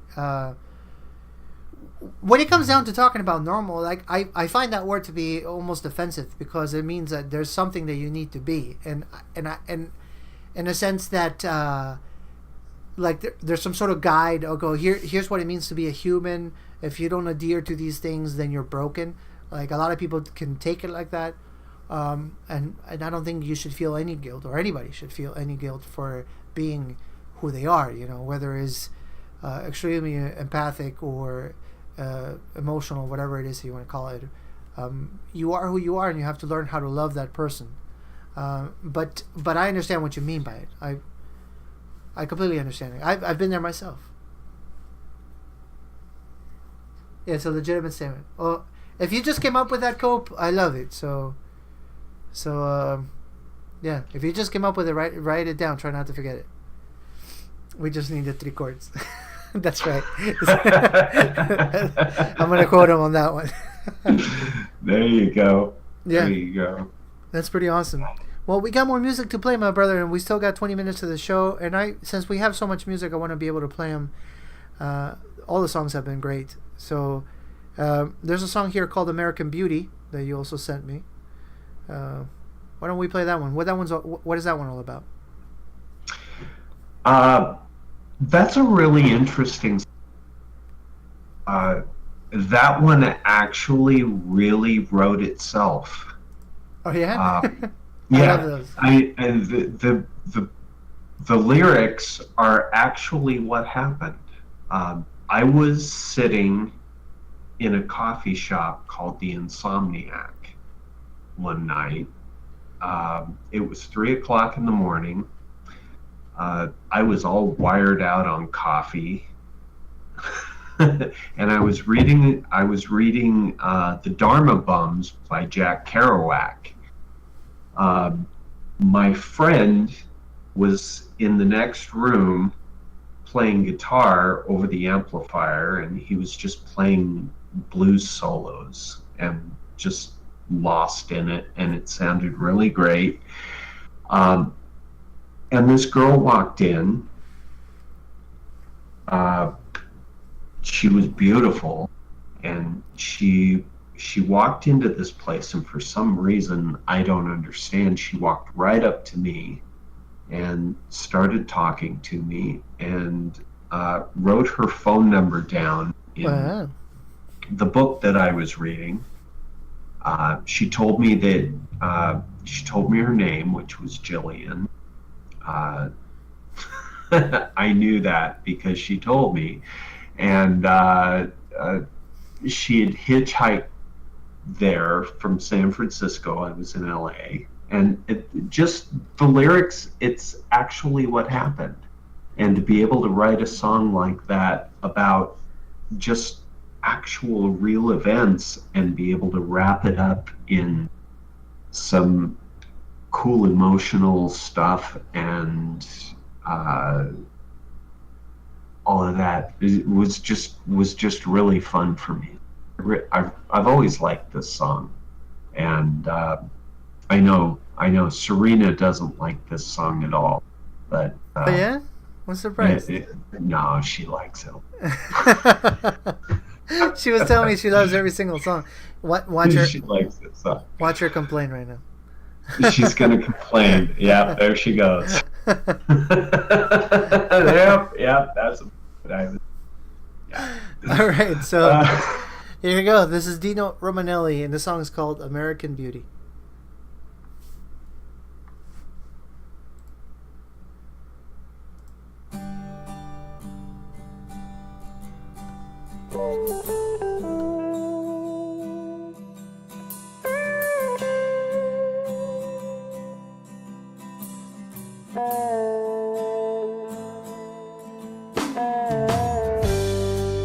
Speaker 1: When it comes down to talking about normal, like I find that word to be almost offensive, because it means that there's something that you need to be, and in a sense that like there's some sort of guide. I'll go here's what it means to be a human. If you don't adhere to these things, then you're broken. Like a lot of people can take it like that, and I don't think you should feel any guilt, or anybody should feel any guilt for being who they are. You know, whether it's extremely empathic or emotional, whatever it is you want to call it. You are who you are, and you have to learn how to love that person. But I understand what you mean by it. I completely understand it. I've been there myself. Yeah, it's a legitimate statement. Well, if you just came up with that, Cope, I love it. So yeah, if you just came up with it, write it down. Try not to forget it. We just needed 3 chords. That's right. I'm gonna quote him on that one.
Speaker 2: There you go.
Speaker 1: Yeah.
Speaker 2: There you go.
Speaker 1: That's pretty awesome. Well, we got more music to play, my brother, and we still got 20 minutes of the show. And since we have so much music, I want to be able to play them. All the songs have been great. So there's a song here called "American Beauty" that you also sent me. Why don't we play that one? What is that one all about?
Speaker 2: That's a really interesting. That one actually really wrote itself.
Speaker 1: Oh yeah.
Speaker 2: Yeah.
Speaker 1: I love those.
Speaker 2: And the lyrics are actually what happened. I was sitting in a coffee shop called the Insomniac one night. It was 3:00 in the morning. I was all wired out on coffee, and I was reading The Dharma Bums by Jack Kerouac. My friend was in the next room playing guitar over the amplifier, and he was just playing blues solos and just lost in it, and it sounded really great. And this girl walked in. She was beautiful, and she walked into this place, and for some reason I don't understand, she walked right up to me and started talking to me, and wrote her phone number down in the book that I was reading. She told me her name, which was Jillian. I knew that because she told me, and she had hitchhiked there from San Francisco. I was in LA, and the lyrics, it's actually what happened. And to be able to write a song like that about just actual real events and be able to wrap it up in some cool emotional stuff and all of that was just really fun for me. I've always liked this song, and I know Serena doesn't like this song at all, but
Speaker 1: oh yeah, I'm surprised.
Speaker 2: No, she likes it.
Speaker 1: She was telling me she loves every single song. Watch her.
Speaker 2: She likes it song.
Speaker 1: Watch her complain right now.
Speaker 2: She's gonna complain. Yeah, there she goes. Yep, that's what I was. Yeah.
Speaker 1: All right, so here you go. This is Dino Romanelli, and the song is called "American Beauty."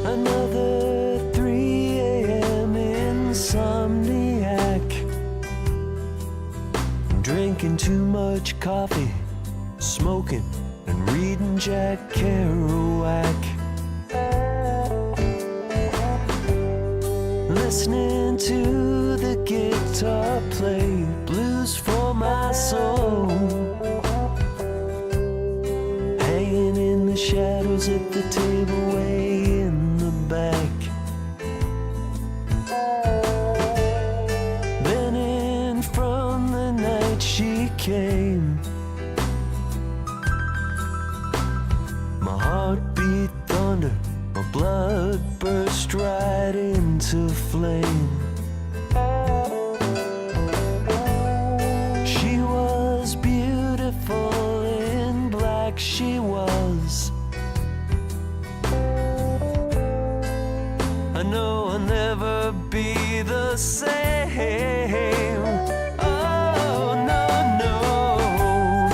Speaker 3: Another 3 a.m. insomniac, drinking too much coffee, smoking and reading Jack Kerouac, listening to the guitar play blues for my soul, hanging in the shadows at the table way in the back. Then in from the night she came, my heart beat thunder, my blood burst right into flame. She was beautiful in black, she was. I know I'll never be the same. Oh, no, no.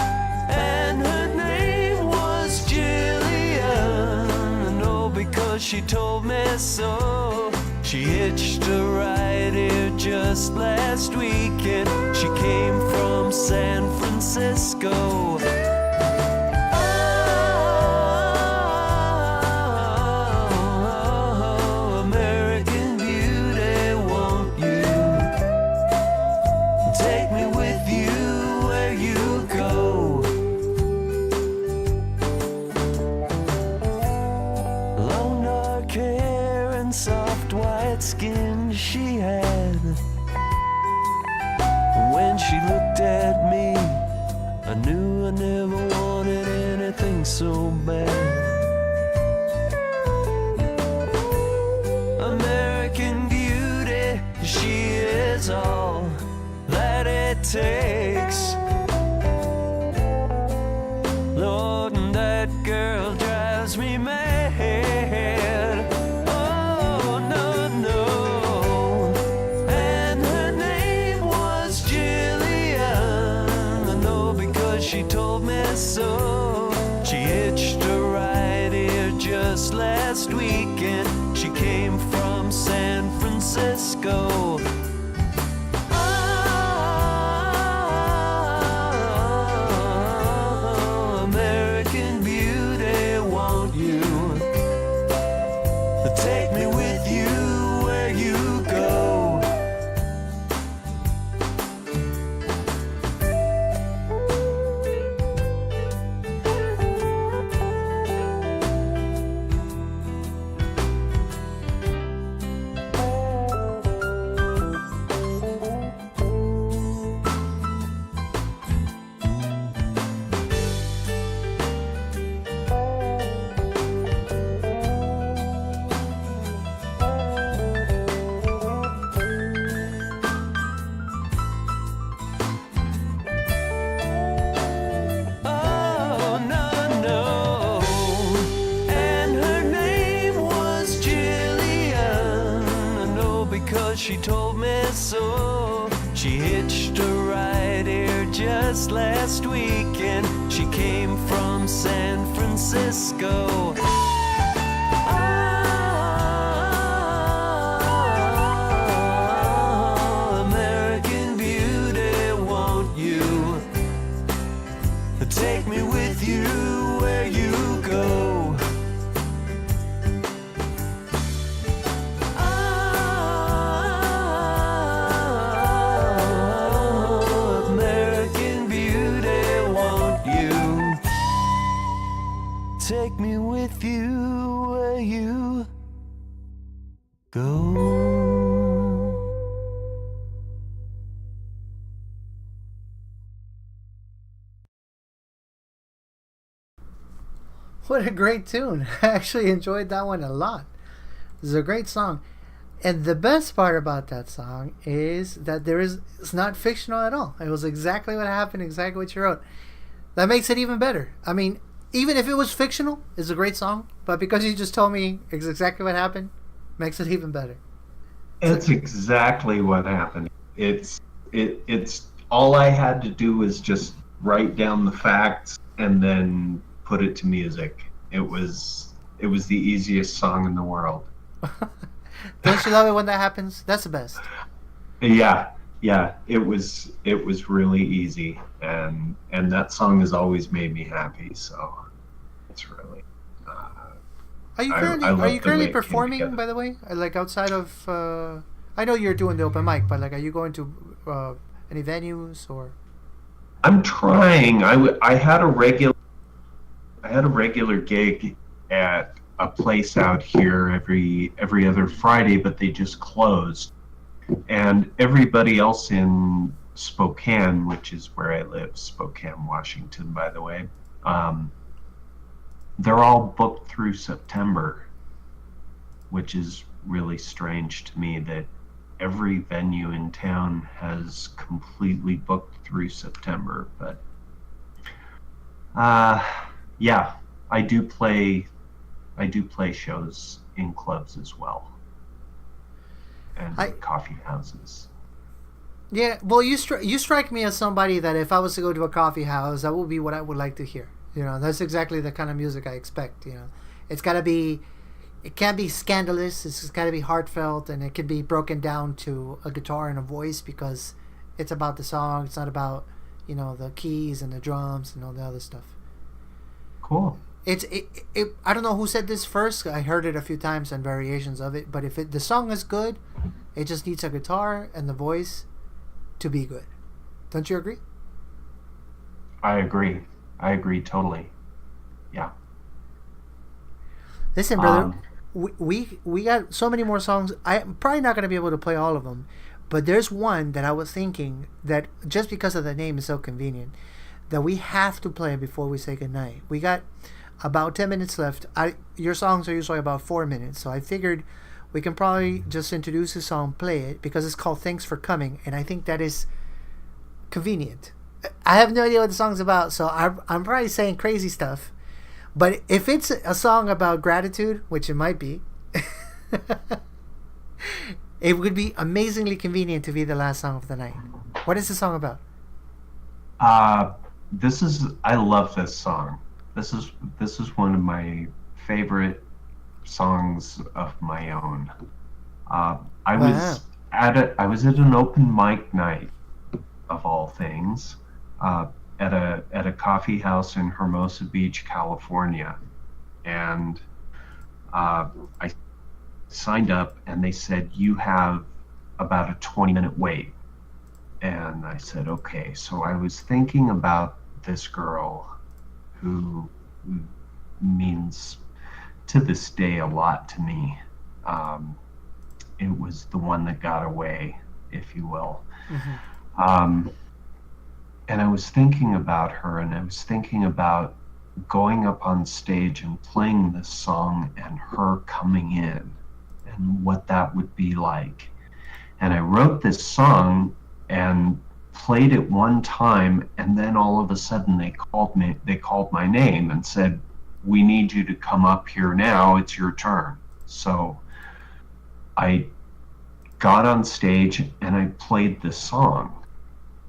Speaker 3: And her name was Jillian. I know because she told me so. She hitched a ride here just last weekend. She came from San Francisco. Skin she had. When she looked at me, I knew I never wanted anything so bad. American beauty, she is all that it takes. Lord, and that girl drives me mad. She told me so. She hitched a ride here just last weekend. She came from San Francisco. Oh, American beauty, won't you take me with you where you go? She told me so. She hitched a ride here just last weekend. She came from San Francisco. Oh, American beauty, won't you take me with you where you go? Take me with you where you go.
Speaker 1: What a great tune. I actually enjoyed that one a lot. This is a great song. And the best part about that song is that it's not fictional at all. It was exactly what happened, exactly what you wrote. That makes it even better. I mean, even if it was fictional, it's a great song. But because you just told me exactly what happened, Makes it even better.
Speaker 2: It's exactly what happened. It's all I had to do was just write down the facts and then put it to music. It was the easiest song in the world.
Speaker 1: Don't you love it when that happens? That's the best.
Speaker 2: Yeah, yeah, it was really easy, and that song has always made me happy. So it's really.
Speaker 1: Are you
Speaker 2: I
Speaker 1: currently
Speaker 2: love
Speaker 1: are you
Speaker 2: the
Speaker 1: currently
Speaker 2: way it came
Speaker 1: performing?
Speaker 2: together.
Speaker 1: By the way, like outside of, I know you're doing the open mic, but like, are you going to any venues or?
Speaker 2: I'm trying. I had a regular gig at a place out here every other Friday, but they just closed. And everybody else in Spokane, which is where I live, Spokane, Washington, by the way, um, they're all booked through September, which is really strange to me that every venue in town has completely booked through September. But uh, yeah, I do play. I do play shows in clubs as well and
Speaker 1: I
Speaker 2: coffee houses.
Speaker 1: Yeah, well, you strike me as somebody that if I was to go to a coffee house, that would be what I would like to hear. You know, that's exactly the kind of music I expect. You know, it's got to be, it can't be scandalous. It's got to be heartfelt, and it can be broken down to a guitar and a voice because it's about the song. It's not about, you know, the keys and the drums and all the other stuff.
Speaker 2: Cool.
Speaker 1: I don't know who said this first. I heard it a few times and variations of it. But if the song is good, it just needs a guitar and the voice to be good. Don't you agree?
Speaker 2: I agree. I agree totally. Yeah.
Speaker 1: Listen, brother,
Speaker 2: Um,
Speaker 1: we got so many more songs. I'm probably not going to be able to play all of them, but there's one that I was thinking that just because of the name is so convenient that we have to play before we say goodnight. We got about 10 minutes left. Your songs are usually about 4 minutes, so I figured we can probably just introduce the song, play it, because it's called Thanks for Coming, and I think that is convenient. I have no idea what the song's about, so I'm probably saying crazy stuff. But if it's a song about gratitude, which it might be, it would be amazingly convenient to be the last song of the night. What is the song about?
Speaker 2: uh, I love this song. This is one of my favorite songs of my own. I
Speaker 1: Wow.
Speaker 2: was at an open mic night of all things, uh, at a coffee house in Hermosa Beach, California, and I signed up, and they said you have about a 20-minute wait, and I said okay. So I was thinking about this girl who means to this day a lot to me. Um, it was the one that got away, if you will.
Speaker 1: Hmm.
Speaker 2: Um, and I was thinking about her, and I was thinking about going up on stage and playing this song and her coming in and what that would be like. And I wrote this song and played it one time, and then all of a sudden they called my name and said, "We need you to come up here now, it's your turn." So I got on stage and I played this song,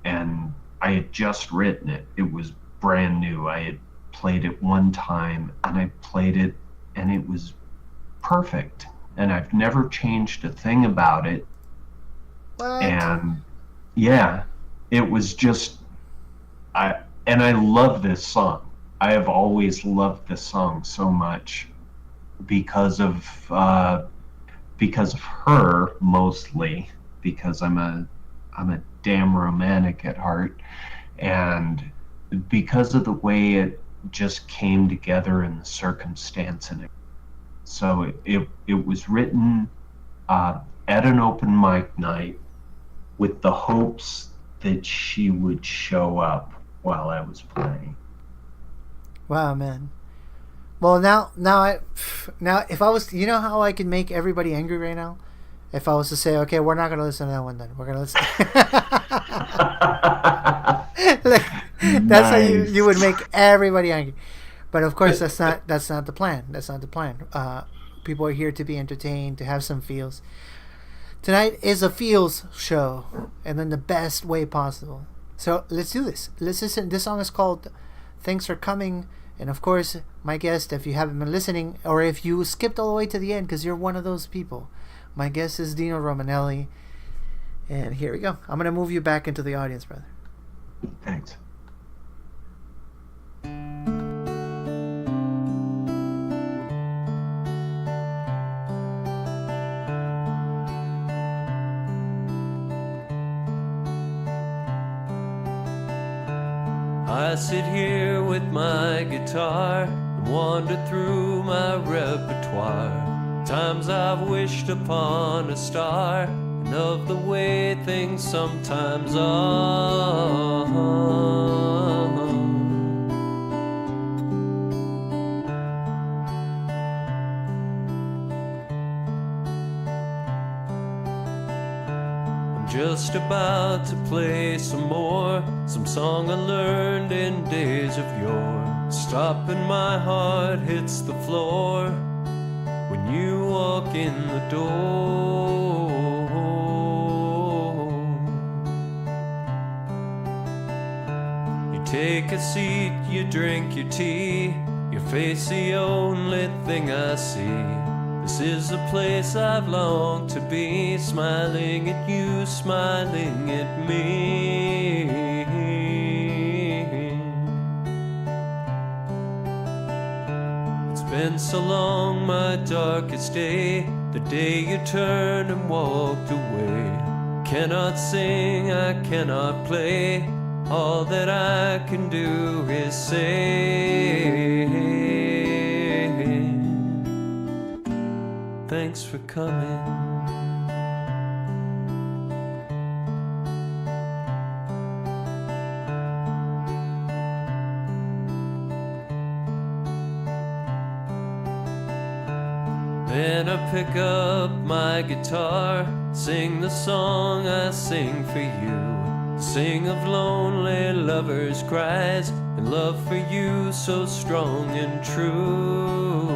Speaker 2: and I had just written it. It was brand new. I had played it one time and I played it, and it was perfect. And I've never changed a thing about it.
Speaker 1: What?
Speaker 2: And yeah, it was just I love this song. I have always loved this song so much because of her, mostly because I'm a damn romantic at heart, and because of the way it just came together in the circumstance. And so it was written at an open mic night with the hopes that she would show up while I was playing.
Speaker 1: Wow, man. Well, now if I was, you know how I can make everybody angry right now? If I was to say, okay, we're not gonna listen to that one, then we're gonna listen. Like, that's how you would make everybody angry. But of course, that's not the plan. That's not the plan. People are here to be entertained, to have some feels. Tonight is a feels show, and in the best way possible. So let's do this. Let's listen. This song is called "Thanks for Coming," and of course, my guest, if you haven't been listening, or if you skipped all the way to the end because you're one of those people, my guest is Dino Romanelli. And here we go. I'm gonna move you back into the audience, brother.
Speaker 2: Thanks.
Speaker 3: I sit here with my guitar and wander through my repertoire. Times I've wished upon a star, and of the way things sometimes are. I'm just about to play some song I learned in days of yore. Stop and my heart hits the floor when you walk in the door. You take a seat, you drink your tea, your face the only thing I see. This is the place I've longed to be, smiling at you, smiling at me. It's been so long, my darkest day, the day you turned and walked away. Cannot sing, I cannot play, all that I can do is say, thanks for coming. Then I pick up my guitar, sing the song I sing for you. Sing of lonely lovers' cries, and love for you so strong and true.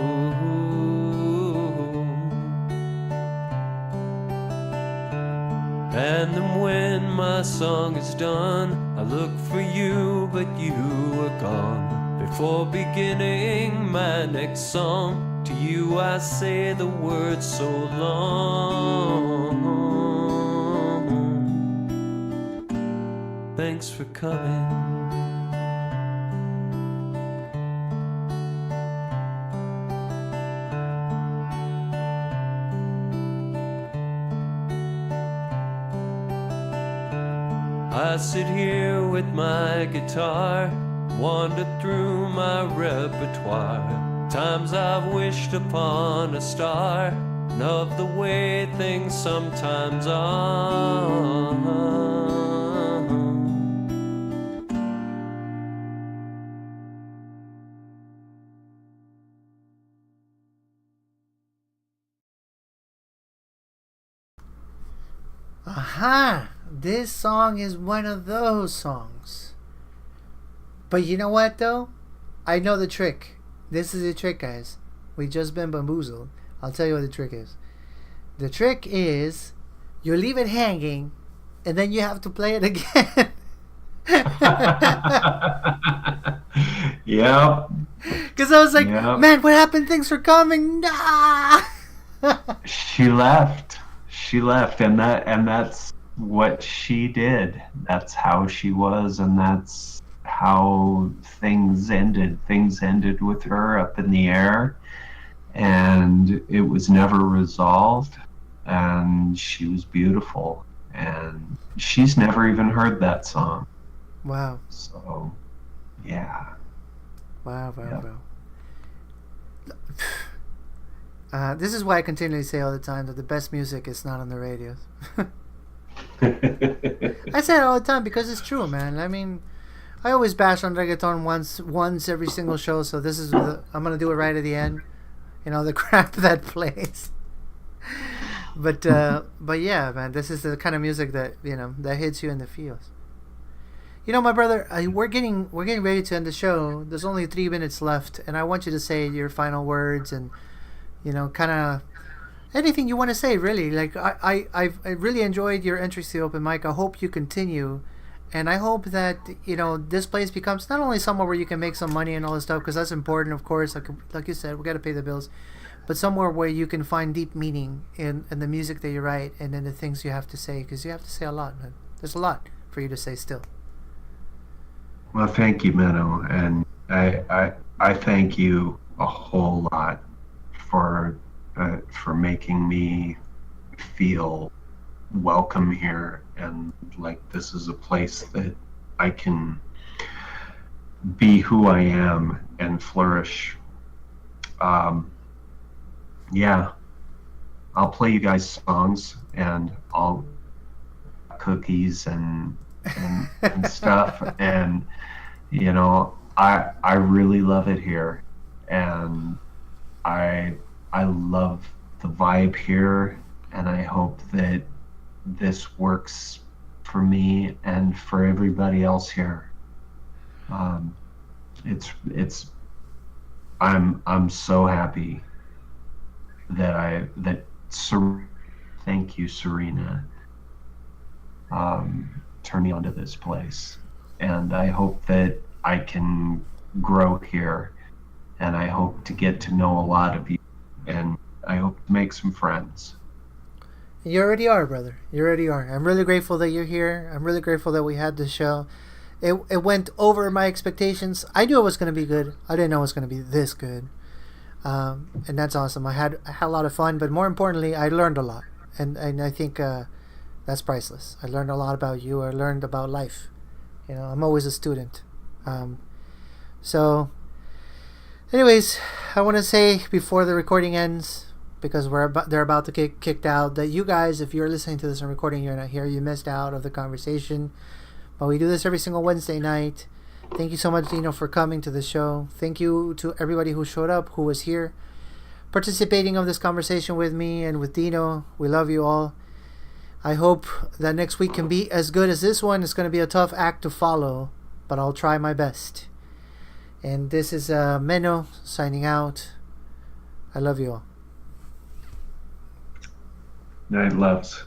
Speaker 3: And then when my song is done, I look for you, but you are gone. Before beginning my next song, to you I say the words so long. Thanks for coming. I sit here with my guitar, wander through my repertoire. Times I've wished upon a star, and of the way things sometimes are.
Speaker 1: Aha! This song is one of those songs. But you know what, though? I know the trick. This is the trick, guys. We just been bamboozled. I'll tell you what the trick is. The trick is you leave it hanging, and then you have to play it again.
Speaker 2: Yeah.
Speaker 1: Because I was like, man, what happened? Things are coming. Nah!
Speaker 2: She left, and that's what she did. That's how she was, and that's how things ended. Things ended with her up in the air, and it was never resolved, and she was beautiful, and she's never even heard that song.
Speaker 1: Wow.
Speaker 2: So, yeah.
Speaker 1: Wow. This is why I continually say all the time that the best music is not on the radios. I say it all the time because it's true, man. I mean, I always bash on reggaeton once every single show, so this is I'm gonna do it right at the end. You know, the crap that plays. But yeah, man, this is the kind of music that that hits you in the feels. You know, my brother, we're getting ready to end the show. There's only 3 minutes left, and I want you to say your final words and kind of anything you want to say, really. Like I really enjoyed your entry to the open mic. I hope you continue, and I hope that this place becomes not only somewhere where you can make some money and all this stuff, because that's important, of course. Like you said, we got to pay the bills, but somewhere where you can find deep meaning in the music that you write and in the things you have to say, because you have to say a lot, man. There's a lot for you to say still.
Speaker 2: Well, thank you, Menno, and I thank you a whole lot for making me feel welcome here, and like this is a place that I can be who I am and flourish. Yeah, I'll play you guys songs, and I'll cookies and stuff, and I really love it here, and I love the vibe here, and I hope that this works for me and for everybody else here. I'm so happy that thank you, Serena, turned me onto this place, and I hope that I can grow here, and I hope to get to know a lot of you, and I hope to make some friends.
Speaker 1: You already are, brother. You already are. I'm really grateful that you're here. I'm really grateful that we had this show. It went over my expectations. I knew it was going to be good. I didn't know it was going to be this good. And that's awesome. I had a lot of fun, but more importantly, I learned a lot. And I think that's priceless. I learned a lot about you. I learned about life. I'm always a student. So, anyways, I want to say before the recording ends, because they're about to get kicked out, that you guys, if you're listening to this and recording, you're not here, you missed out of the conversation. But we do this every single Wednesday night. Thank you so much, Dino, for coming to the show. Thank you to everybody who showed up, who was here, participating of this conversation with me and with Dino. We love you all. I hope that next week can be as good as this one. It's going to be a tough act to follow, but I'll try my best. And this is Menno signing out. I love you all.
Speaker 2: Night loves.